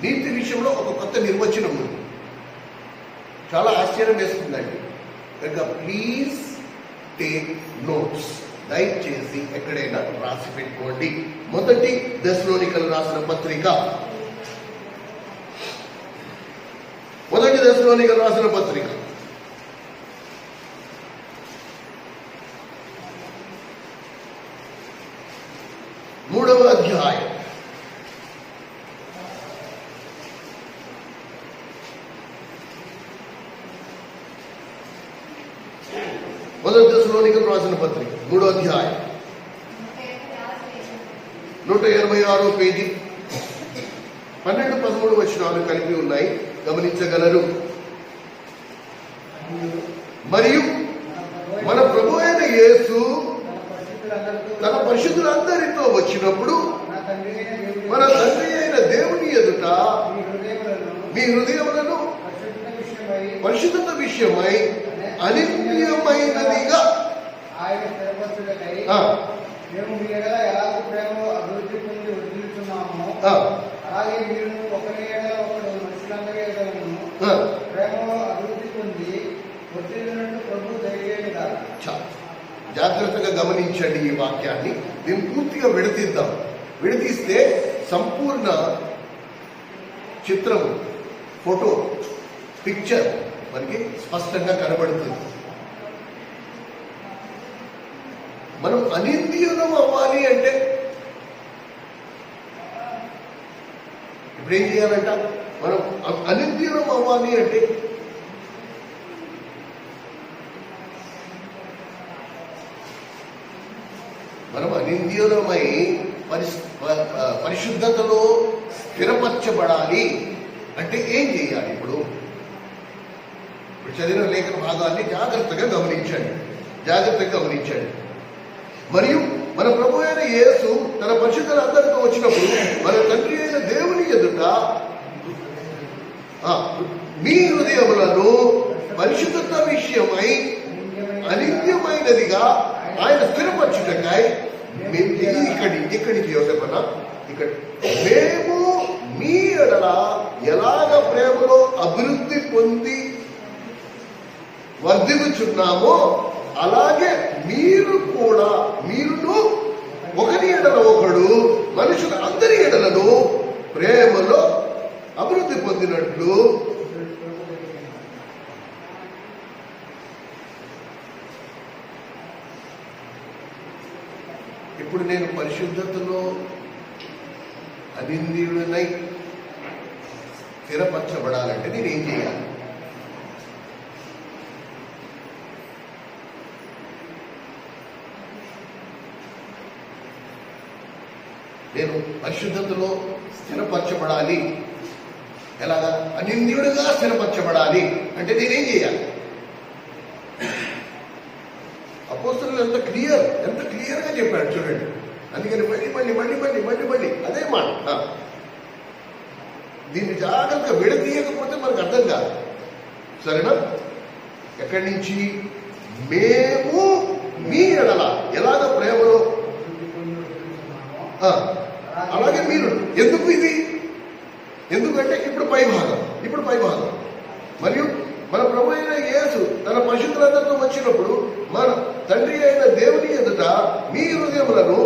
నీతి విషయంలో ఒక కొత్త నిర్వచనం ఉంది. చాలా ఆశ్చర్యం వేస్తుందండి. కనుక ప్లీజ్ టేక్ నోట్స్. దయచేసి ఎక్కడైనా రాసి పెట్టుకోండి. మొదటి దశలోనికలు రాసిన పత్రిక, మొదటి దశలోనికలు రాసిన పత్రిక 3వ అధ్యాయం. మొదటి దశలోనికలు రాసిన పత్రిక 3వ అధ్యాయం 186వ పేజీ 12-13 వచనాలు కలిపి ఉన్నాయి, గమనించగలరు. మరియు మన ప్రభు అయిన యేసు తన పరిశుద్ధులందరితో వచ్చినప్పుడు మన తండ్రి అయిన దేవుని ఎదుట మీ హృదయములను పరిశుద్ధత విషయమై అనిత్యమైనదిగా మేము మీ ఎడల ఎలాగో ప్రేమ అభివృద్ధి పొంది వదిలిస్తున్నామో అలాగే మీరు ఒకరి ఎడల ఒకడు మనుషులందరి ఎడలను ప్రేమలో అభివృద్ధి పొంది వదిలినట్టు ప్రభు ధైర్యంగా. జాగ్రత్తగా గమనించండి ఈ వాక్యాన్ని. దీన్ని పూర్తిగా విడతీద్దాం. విడతీస్తే సంపూర్ణ చిత్రము, ఫోటో, పిక్చర్ మనకి స్పష్టంగా కనబడుతుంది. మనం అనింద్యులం అవ్వాలి అంటే ఇప్పుడు ఏం చేయాలంట? మనం అనింద్యులం అవ్వాలి అంటే మనం అనింద్యులమై పరిశుద్ధతలో స్థిరపరచబడాలి అంటే ఏం చేయాలి? ఇప్పుడు చదివిన లేఖన భాగాన్ని జాగ్రత్తగా గమనించండి. మరియు మన ప్రభు అయిన యేసు తన పరిశుద్ధులందరితో వచ్చినప్పుడు మన తండ్రి అయిన దేవుని ఎదుట మీ హృదయములను పరిశుద్ధత విషయమై అనిత్యమైనదిగా ఆయన స్థిరపరచుటకై ఇక్కడికి యోసేపన్నా ఇక్కడ మేము మీ ఎడల ఎలాగ ప్రేమలో అభివృద్ధి పొంది వర్ధిల్లుచున్నామో అలాగే మీరును ఒకరి ఎడల ఒకడు మనుషుల అందరి ఎడలను ప్రేమలో అభివృద్ధి పొందినట్లు ఇప్పుడు నేను పరిశుద్ధతలో అనింద్యుడినై స్థిరపరచబడాలంటే నేనేం చేయాలి? నేను పరిశుద్ధతలో స్థిరపరచబడాలి. ఎలాగా? అనింద్యుడిగా స్థిరపరచబడాలి అంటే నేనేం చేయాలి? అపోస్తలులు ఎంత క్లియర్గా చెప్పాడు చూడండి. అందుకని మళ్ళీ అదే మాట. దీన్ని జాగ్రత్తగా విడదీయకపోతే మనకు అర్థం కాదు. సరేనా? ఎక్కడి నుంచి? మేము మీ ఎడల ఎలాగ ప్రేమలో అలాగే మీరు. ఎందుకు ఇది? ఎందుకంటే ఇప్పుడు పై భాగం మరియు మన ప్రభు అయిన యేసు తన పరిశుద్ధులందరితో వచ్చినప్పుడు మన తండ్రి అయిన దేవుని ఎదుట మీ హృదయములను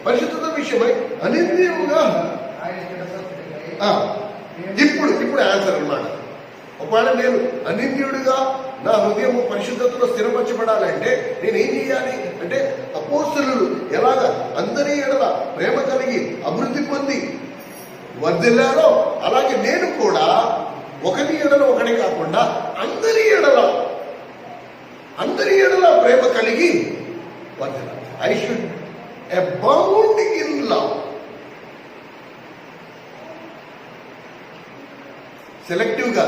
పరిశుద్ధత విషయమై అనింద్యముగా ఇప్పుడు ఆన్సర్ అన్నమాట. ఒకవేళ నేను అనింద్యుడిగా నా హృదయము పరిశుద్ధతలో స్థిరపరచబడాలంటే నేనేం చేయాలి అంటే అపోస్తలులు ఎలాగా అందరి ఎడల ప్రేమ కలిగి అభివృద్ధి పొంది వర్ధిల్లారో అలాగే నేను కూడా ఒకరి ఎడల ఒకటి కాకుండా అందరి ఎడల ప్రేమ కలిగి వర్ధిల్లాలి. I should abound in love. సెలెక్టివ్గా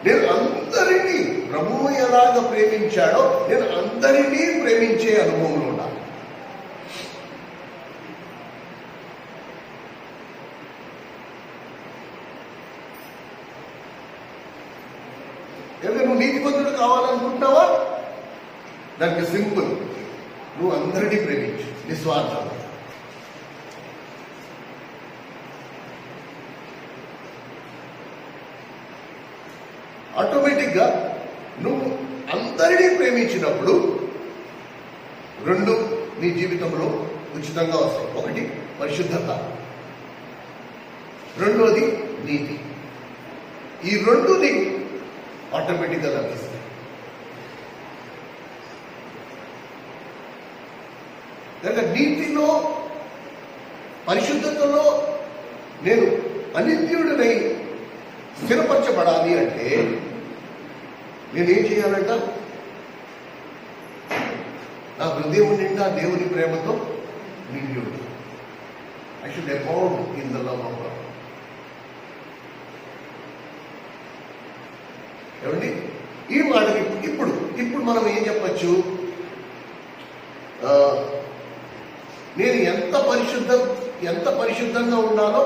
నేను అందరినీ ప్రభువు ఎలాగ ప్రేమించాడో నేను అందరినీ ప్రేమించే అనుభవంలో ఉండాలి. ఎందుకంటే నువ్వు నీతిమంతుడు కావాలనుకుంటున్నావా? దానికి సింపుల్, నువ్వు అందరినీ ప్రేమించు నిస్వార్థం. ఆటోమేటిక్గా నువ్వు అందరినీ ప్రేమించినప్పుడు రెండు నీ జీవితంలో ఉచితంగా వస్తాయి. ఒకటి పరిశుద్ధత, రెండోది నీతి. ఈ రెండు నీకు ఆటోమేటిక్గా లభిస్తాయి. కనుక నీతిలో, పరిశుద్ధతలో నేను అనిత్యుడినై స్థిరపరచబడాలి అంటే నేనేం చేయాలంట? నా హృదయం నిండా దేవుని ప్రేమతో నిండి ఉంది. I should abound in the love of God. ఏమండి, ఈ మాటకి ఇప్పుడు మనం ఏం చెప్పచ్చు? నేను ఎంత పరిశుద్ధంగా ఉండాలో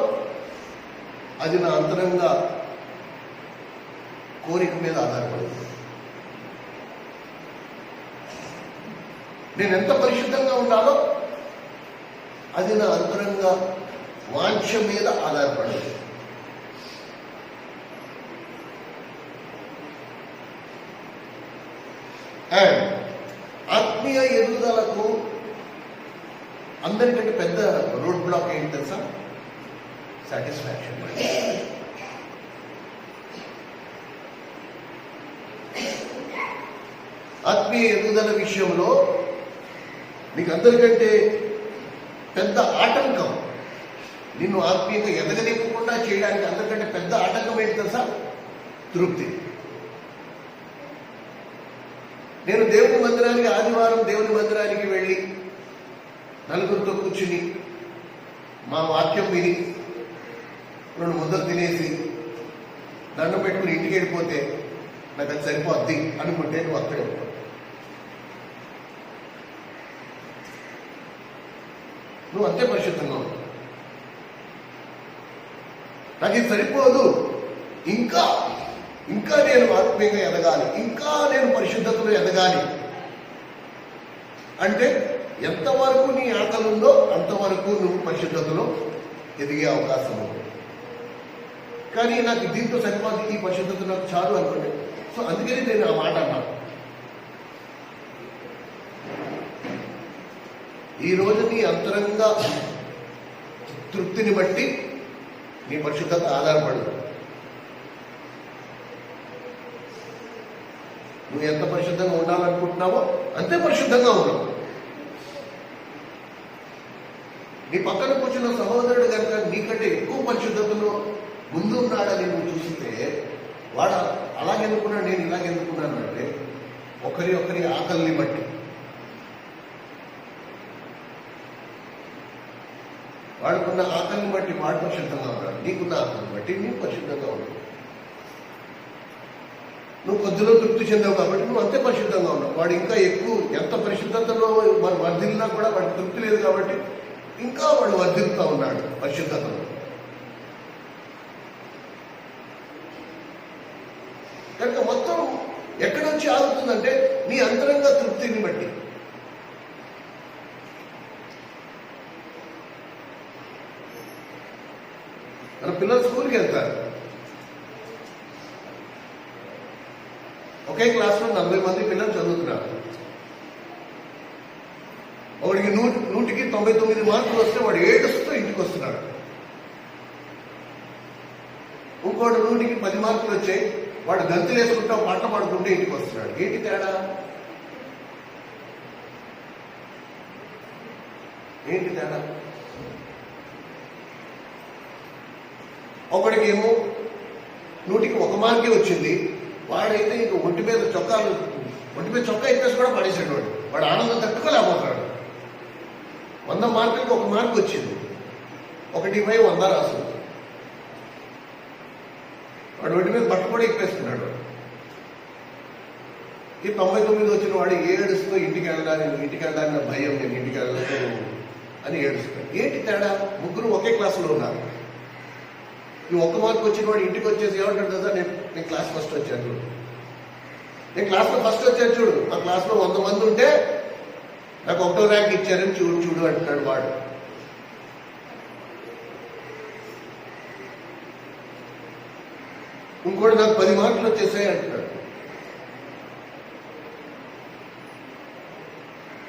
అది నా అంతరంగ కోరిక మీద ఆధారపడింది. నేను ఎంత పరిశుద్ధంగా ఉండాలో అది నా అంతరంగ వాంఛ మీద ఆధారపడింది. అండ్ ఆత్మీయ ఎదుగుదలకు అందరికంటే పెద్ద రోడ్ బ్లాక్ ఏంటి తెలుసా? సాటిస్ఫాక్షన్. ఆత్మీయ ఎదుగుదల విషయంలో మీకు అందరికంటే పెద్ద ఆటంకం, నిన్ను ఆత్మీయంగా ఎదగనివ్వకుండా చేయడానికి అందరికంటే పెద్ద ఆటంకం ఏంటి తెలుసా? తృప్తి. నేను దేవుని మందిరానికి ఆదివారం దేవుని మందిరానికి వెళ్ళి నలుగురితో కూర్చుని మా వాక్యం విని 2 ముద్దలు తినేసి దండం పెట్టుకుని ఇంటికి వెళ్ళిపోతే నాకు అది సరిపోద్ది అనుకుంటే నువ్వు అక్కడే ఉంటావు. నువ్వు అంతే పరిశుద్ధంగా ఉంటావు. నాకు ఇది సరిపోదు, ఇంకా నేను ఆత్మీయంగా ఎదగాలి, ఇంకా నేను పరిశుద్ధతలో ఎదగాలి అంటే ఎంతవరకు నీ ఆకలి ఉందో అంతవరకు నువ్వు పరిశుద్ధతలో ఎదిగే అవకాశం ఉంది. కానీ నాకు దీంతో సరిపోదు, ఈ పరిశుద్ధత నాకు చాలు అనుకోండి. సో అందుకని నేను ఆ మాట అన్నాను. ఈరోజు నీ అంతరంగ తృప్తిని బట్టి నీ పరిశుద్ధత ఆధారపడదు. నువ్వు ఎంత పరిశుద్ధంగా ఉండాలనుకుంటున్నావో అంతే పరిశుద్ధంగా ఉన్నావు. నీ పక్కన కూర్చున్న సహోదరుడు కనుక నీకంటే ఎక్కువ పరిశుద్ధతలో ముందు ఉన్నాడని నువ్వు చూస్తే వాడు అలాగెందుకున్నాడు, నేను ఇలాగెందుకున్నాను అంటే ఒకరి ఆకలిని బట్టి, వాడుకున్న ఆకలిని బట్టి వాడు పరిశుద్ధంగా ఉన్నాడు, నీకున్న ఆకలిని బట్టి నీకు పరిశుద్ధంగా ఉన్నాడు. నువ్వు కొద్దిలో తృప్తి చెందావు కాబట్టి నువ్వు అంతే పరిశుద్ధంగా ఉన్నావు. వాడు ఇంకా ఎక్కువ ఎంత పరిశుద్ధతలో మరి వర్ధిల్లినా కూడా వాడికి తృప్తి లేదు కాబట్టి ఇంకా వాడు వర్ధిల్లుతూ ఉన్నాడు పరిశుద్ధతలో. కనుక మొత్తం ఎక్కడొచ్చి ఆగుతుందంటే నీ అంతరంగ తృప్తిని బట్టి. మన పిల్లలు స్కూల్కి వెళ్తారు, ఒకే క్లాస్లో 40 మంది పిల్లలు చదువుతున్నారు. ఒకడికి 100కి 99 మార్కులు వస్తే వాడు ఏడుస్తూ ఇంటికి వస్తున్నాడు. ఇంకోటి 100కి 10 మార్కులు వచ్చాయి, వాడు గంతులు వేసుకుంటా పాట పాడుకుంటే ఇంటికి వస్తున్నాడు. ఏంటి తేడా? ఏంటి తేడా? ఒకడికి ఏమో 100కి 1 మార్కే వచ్చింది, వాడైతే ఇంక ఒంటి మీద చొక్కా ఇప్పేసి కూడా పడేసాడు. వాడు ఆనందం తట్టుకోలేకపోతున్నాడు. 100 మార్కులకి 1 మార్కు వచ్చింది, 1/100 రాసింది. వాడు ఒంటి మీద బట్ట కూడా ఇప్పేసుకున్నాడు. ఈ 99 వచ్చిన వాడు ఏడుస్తూ ఇంటికి వెళ్ళడానికి నా భయం, నేను ఇంటికి వెళ్ళలేదు అని ఏడుస్తాడు. ఏంటి తేడా? ముగ్గురు ఒకే క్లాసులో ఉన్నారు. ఈ 1 మార్కు వచ్చిన వాడు ఇంటికి వచ్చేసి ఏమంటాడు కదా, నేను క్లాస్ ఫస్ట్ వచ్చాను, నేను క్లాస్లో ఫస్ట్ వచ్చాను చూడు, ఆ క్లాస్లో 100 మంది ఉంటే నాకు 1వ ర్యాంక్ ఇచ్చారని చూడు అంటున్నాడు వాడు. ఇంకోటి నాకు 10 మార్కులు వచ్చేసాయి అంటున్నాడు.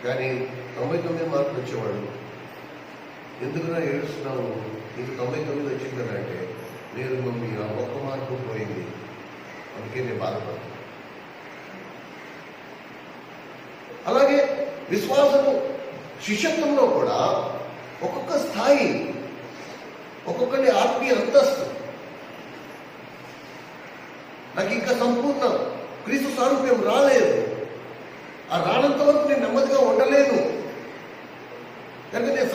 కానీ 99 మార్కులు వచ్చేవాడు ఎందుకున్నా ఏడుస్తున్నావు, నీకు 99 వచ్చింది కదా అంటే, లేదు మమ్మీ ఆ 1 మార్కు పోయింది, అందుకే నేను బాధపడతాను. అలాగే విశ్వాసము శిష్యత్వంలో కూడా ఒక్కొక్క స్థాయి, ఒక్కొక్కటి ఆత్మీయ అంతస్తు. నాకు ఇంకా సంపూర్ణ క్రీస్తు సారూప్యం రాలేదు, ఆ రానంత వరకు నేను నెమ్మదిగా ఉండలేను కనుక నేను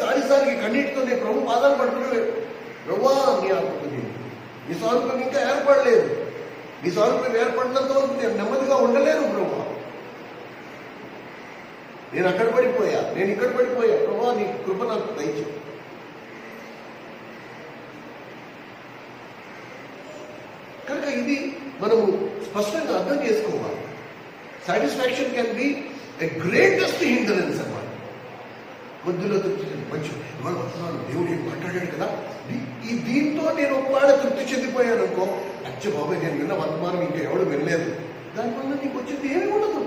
సారిసారికి కన్నీటితో నేను ప్రభు పాదాలు పడుతున్నాను. ప్రభువా నీ ఆత్మకు నీ సారూప్యం ఇంకా ఏర్పడలేదు, నీ సారూప్యం ఏర్పడినంత వరకు నేను నెమ్మదిగా ఉండలేను ప్రభువా. నేను అక్కడ పడిపోయా, నేను ఇక్కడ పడిపోయా, ప్రభువా నీ కృప నాకు దయచేయి. కనుక ఇది మనము స్పష్టంగా అర్థం చేసుకోవాలి. Satisfaction can be a greatest hindrance అన్నమాట. కొద్దిలో తృప్తి మంచి ఇవాళ వస్తున్నాను, దేవుడు ఏం మాట్లాడాడు కదా, ఈ దీంతో నేను ఒకవేళ తృప్తి చెందిపోయాను అనుకో, అచ్చ బాబాయ్ నేను విన్న వర్తమానం ఇంకా ఎవడు వినలేదు, దానివల్ల నీకు వచ్చింది ఏమి ఉండదు.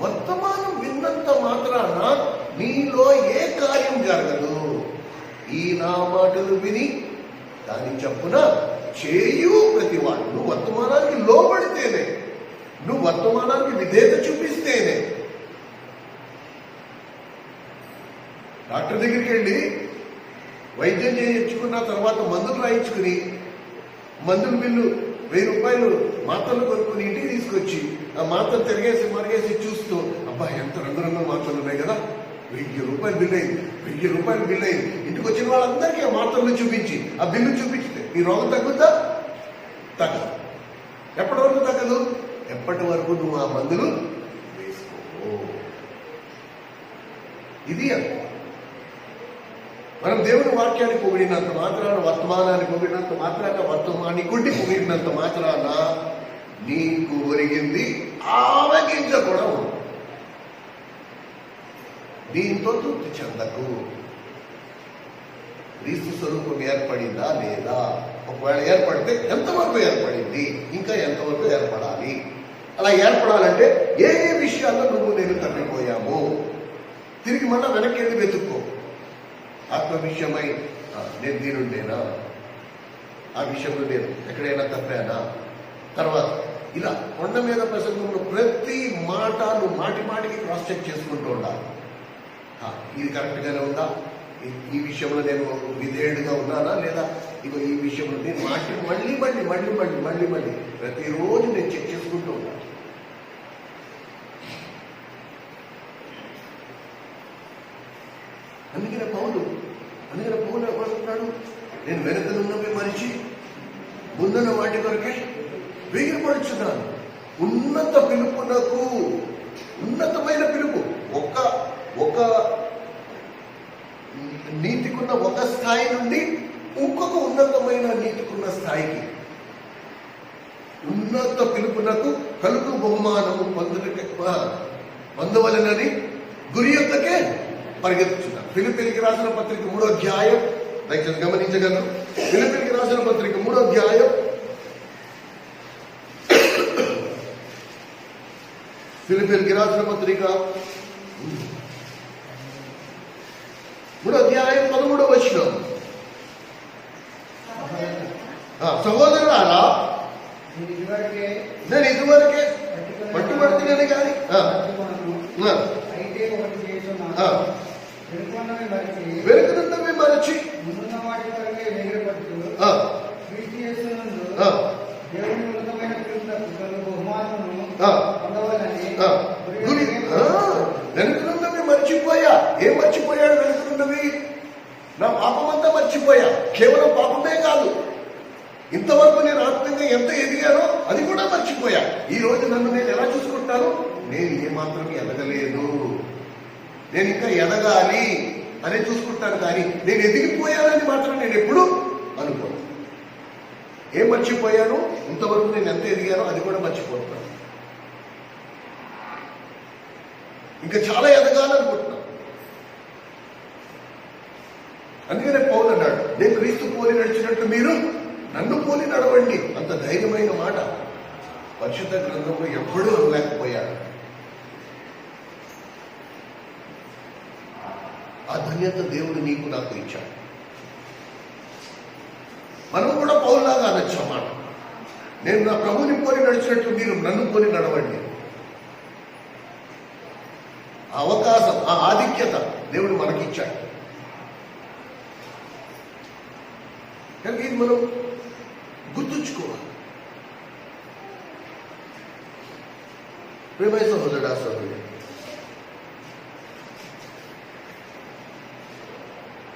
వర్తమానం విన్నంత మాత్రాన నీలో ఏ కార్యం జరగదు. ఈ నా మాటలు విని దాని చెప్పున చేయు ప్రతి వాడు. నువ్వు వర్తమానానికి లోబడితేనే, నువ్వు వర్తమానానికి విధేయత చూపిస్తేనే. డాక్టర్ దగ్గరికి వెళ్ళి వైద్యం చేయించుకున్న తర్వాత మందులు రాయించుకుని, మందుల బిల్లు 1000 రూపాయలు మాత్రలు కొనుక్కుని ఇంటికి తీసుకొచ్చి ఆ మాత్రలు తిరిగేసి మరిగేసి చూస్తూ, అబ్బా ఎంత రంగురంగుల మాత్రలు ఉన్నాయి కదా, 1000 రూపాయలు బిల్లు అయింది, 1000 రూపాయలు బిల్లు అయింది. ఇంటికి వచ్చిన వాళ్ళందరికీ ఆ మాత్రలు చూపించి, ఆ బిల్లు చూపించితే ఈ రోగం తగ్గుద్దా? తగ్గదు. ఎప్పటి వరకు తగ్గదు? ఎప్పటి వరకు నువ్వు ఆ మందులు వేసుకో. ఇది అంత. మనం దేవుని వాక్యాన్ని పొగిడినంత మాత్రాన, వర్తమానాన్ని పొగిడినంత మాత్రాన, వర్తమానికుడిని పొగిడినంత మాత్రాన నీకు ఒరిగింది ఆవగింజ కూడా ఉంది. దీంతో తృప్తి చెందకు. క్రీస్తు స్వరూపం ఏర్పడిందా లేదా? ఒకవేళ ఏర్పడితే ఎంతవరకు ఏర్పడింది, ఇంకా ఎంతవరకు ఏర్పడాలి? అలా ఏర్పడాలంటే ఏ ఏ విషయాల్లో నువ్వు నేను తప్పిపోయాము, తిరిగి మళ్ళా వెనక్కి వెళ్ళి వెతుక్కో. ఆత్మ విషయమై నేను దీనుండేనా, ఆ విషయంలో నేను ఎక్కడైనా తప్పానా? తర్వాత ఇలా కొండ మీద ప్రసంగంలో ప్రతి మాట నువ్వు మాటి మాటికి క్రాస్ చెక్ చేసుకుంటూ ఉండాలి. ఇది కరెక్ట్గానే ఉందా, ఈ విషయంలో నేను విధేయుడిగా ఉన్నానా లేదా, ఇగో ఈ విషయంలో నేను మళ్ళీ ప్రతిరోజు నేను చెక్ చేసుకుంటూ ఉన్నాను. అందుకనే పౌలు ఏమంటున్నాడు, నేను వెనుకనున్నవి మరిచి ముందున్న వాటి కొరకే వేగిరపడుచున్నాను. ఉన్నత పిలుపునకు, ఉన్నతమైన పిలుపు, ఒక నీతికున్న ఒక స్థాయి నుండి ఇంకొక ఉన్నతమైన నీతికున్న స్థాయికి, ఉన్నత పిలుపునకు కలుగు బహుమానము పొందవలెనని గురి యొక్కకే పరిగెత్తుచున్నాను. ఫిలిప్పీయులకు రాసిన పత్రిక 3వ అధ్యాయం, దయచేసి గమనించగలరు. ఫిలిప్పీయులకు రాసిన పత్రిక 3వ అధ్యాయం, ఫిలిప్పీయులకు రాసిన పత్రిక 3వ అధ్యాయం 13వ వచనం. సహోదరులారా నేను ఇదివరకే పట్టుబడుతున్నాను కానీ వెనుకనున్నవి మరచి వెనుకనున్నవి మర్చిపోయా. ఏం మర్చిపోయాడు? వెనుకనున్నవి నా పాపమంతా మర్చిపోయా. కేవలం పాపమే కాదు, ఇంతవరకు నేను ఆత్మీయంగా ఎంత ఎదిగానో అది కూడా మర్చిపోయా. ఈ రోజు నన్ను నేను ఎలా చూసుకుంటాను? నేను ఏమాత్రం ఎదగలేదు, నేను ఇంకా ఎదగాలి అని చూసుకుంటాను. కానీ నేను ఎదిగిపోయానని మాత్రం నేను ఎప్పుడు అనుకోను. ఏం మర్చిపోయాను? ఇంతవరకు నేను ఎంత ఎదిగానో అది కూడా మర్చిపోతున్నాను. ఇంకా చాలా ఎదగాలనుకుంటున్నాను. అందుకనే పౌలు అన్నాడు, నేను క్రీస్తు పోలి నడిచినట్టు మీరు నన్ను పోలి నడవండి. అంత ధైర్యమైన మాట పరిశుద్ధ గ్రంథంలో ఎప్పుడూ అనలేకపోయాడు. ఆ ధన్యత దేవుడు నీకు నాకు ఇచ్చాడు. మనం కూడా పౌరులాగా అనొచ్చు అన్నమాట. నేను నా ప్రభుని పోలి నడిచినట్లు మీరు నన్ను పోలి నడవండి. ఆ అవకాశం, ఆ ఆధిక్యత దేవుడు మనకిచ్చాడు. కనుక ఇది మనం గుర్తుంచుకోవాలి. ప్రేమ సహోదరుడా సహోదరుడు,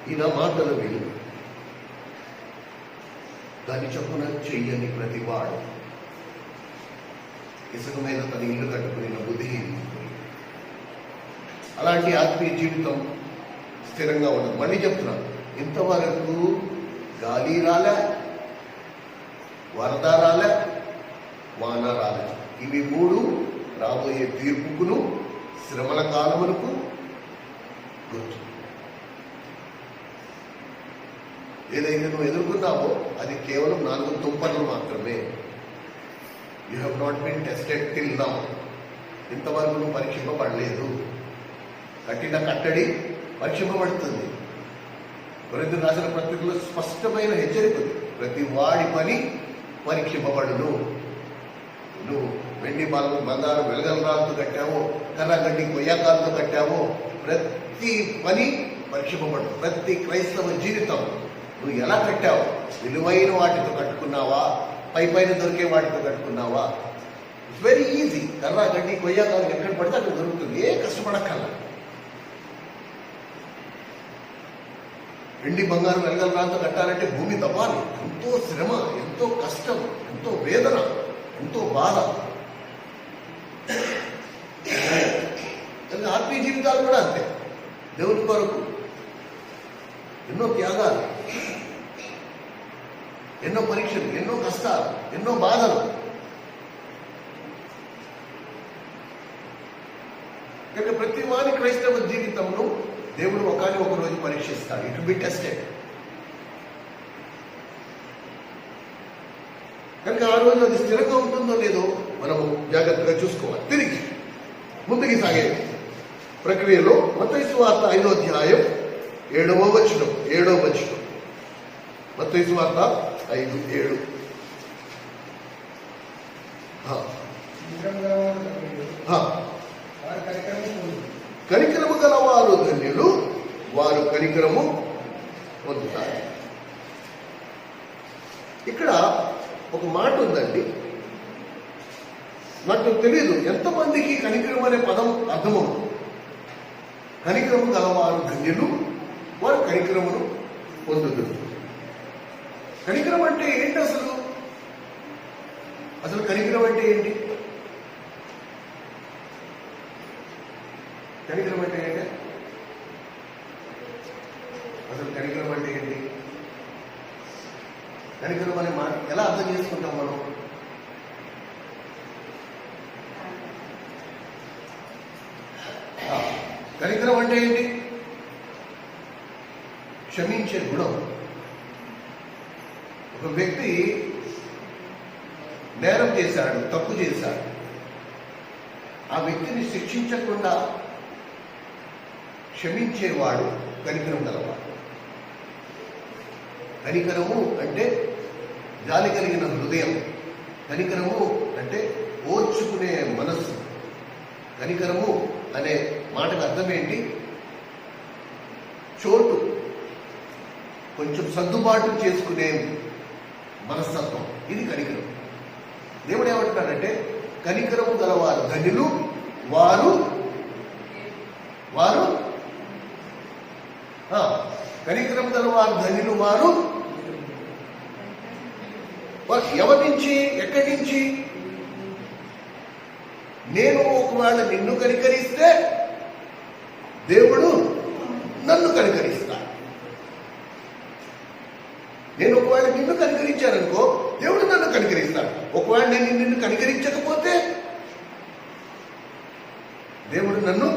ఈయన మాటలు విని దాని చొప్పున చెయ్యని ప్రతివాడు ఇసుక మీద తన ఇల్లు కట్టుకుని బుద్ధిహీనుడు. అలాంటి ఆత్మీయ జీవితం స్థిరంగా ఉండదు. మళ్ళీ చెప్తున్నాను, ఇంతవరకు గాలి రాలే, వరద రాలే, వాన రాలే. ఇవి మూడు రాబోయే తీర్పుకును శ్రమల కాలములకు గుర్తు. ఏదైతే నువ్వు ఎదుర్కొన్నావో అది కేవలం 4 తుంపర్లు మాత్రమే. You have not been tested till now. ఇంతవరకు నువ్వు పరీక్షింపబడలేదు. కట్టిన కట్టడి పరీక్షింపబడుతుంది. కొరింథీయులకు రాసిన పత్రికలో స్పష్టమైన హెచ్చరిక ఉంది. ప్రతి వాడి పని పరీక్షింపబడును. నువ్వు వెండి బంగారం వెలగలరాలతో కట్టావో, కర్రగడ్డి కొయ్యకాలతో కట్టావో, ప్రతి పని పరీక్షింపబడు. ప్రతి క్రైస్తవ జీవితం నువ్వు ఎలా కట్టావు? విలువైన వాటితో కట్టుకున్నావా? పైన దొరికే వాటితో కట్టుకున్నావా? It's very easy. కర్ర గడ్డి కొయ్యకాలం ఎక్కడ పడితే అక్కడ దొరుకుతుంది. ఏ కష్టపడక్కర్లా. వెండి బంగారం వెలగలరాలతో కట్టాలంటే భూమి తవ్వాలి. ఎంతో శ్రమ, ఎంతో కష్టం, ఎంతో వేదన, ఎంతో బాధ. ఆత్మీయ జీవితాలు కూడా అంతే. దేవుని కొరకు ఎన్నో త్యాగాలు, ఎన్నో పరీక్షలు, ఎన్నో కష్టాలు, ఎన్నో బాధలు. కనుక ప్రతి వారి క్రైస్తవ జీవితంలో దేవుడు ఒకని ఒక రోజు పరీక్షిస్తాడు. It be tested. కనుక ఆ రోజు అది స్థిరంగా ఉంటుందో లేదో మనము జాగ్రత్తగా చూసుకోవాలి. తిరిగి ముందుకు సాగే ప్రక్రియలో మత్తయి సువార్త 5వ అధ్యాయం 7వ వచనం. మత్తయి సువార్త 5:7. కనికరము గలవారు ధన్యులు, వారు కనికరము పొందుతారు. ఇక్కడ ఒక మాట ఉందండి, నాకు తెలియదు ఎంతమందికి కనికరం అనే పదం అర్థమవుతుంది. కనికరము గలవారు ధన్యులు, వారు కనికరమును పొందుతారు. కనికరం అంటే ఏంటి? అసలు కనికరం అంటే ఏంటి? కనికరం అంటే ఏంటి? అసలు కనికరం అంటే ఏంటి? కనికరం అనే మాట ఎలా అర్థం చేసుకుంటాం మనం? కనికరం అంటే ఏంటి? క్షమించే గుణం. ఒక వ్యక్తి నేరం చేశాడు, తప్పు చేశాడు. ఆ వ్యక్తిని శిక్షించకుండా క్షమించేవాడు కనికరం గలవాడు. కనికరము అంటే జాలి కలిగిన హృదయం. కనికరము అంటే ఓర్చుకునే మనస్సు. కనికరము అనే మాటకు అర్థం ఏంటి? చోటు, కొంచెం సర్దుబాటు చేసుకునే మనస్తత్వం. ఇది కనికరం. దేవుడు ఏమంటున్నాడంటే కనికరము గలవారు ధన్యులు, వారు కనికరం గలవారు ధన్యులు, వారు ఎవరి నుంచి, ఎక్కడి నుంచి? నేను ఒకవేళ నిన్ను కనికరిస్తే దేవుడు నన్ను కనికరిస్తాడు. నేను ఒకవేళ నిన్ను కనికరించాననుకో దేవుడు నన్ను కనికరిస్తాడు. ఒకవేళ నేను నిన్ను కనికరించకపోతే దేవుడు నన్ను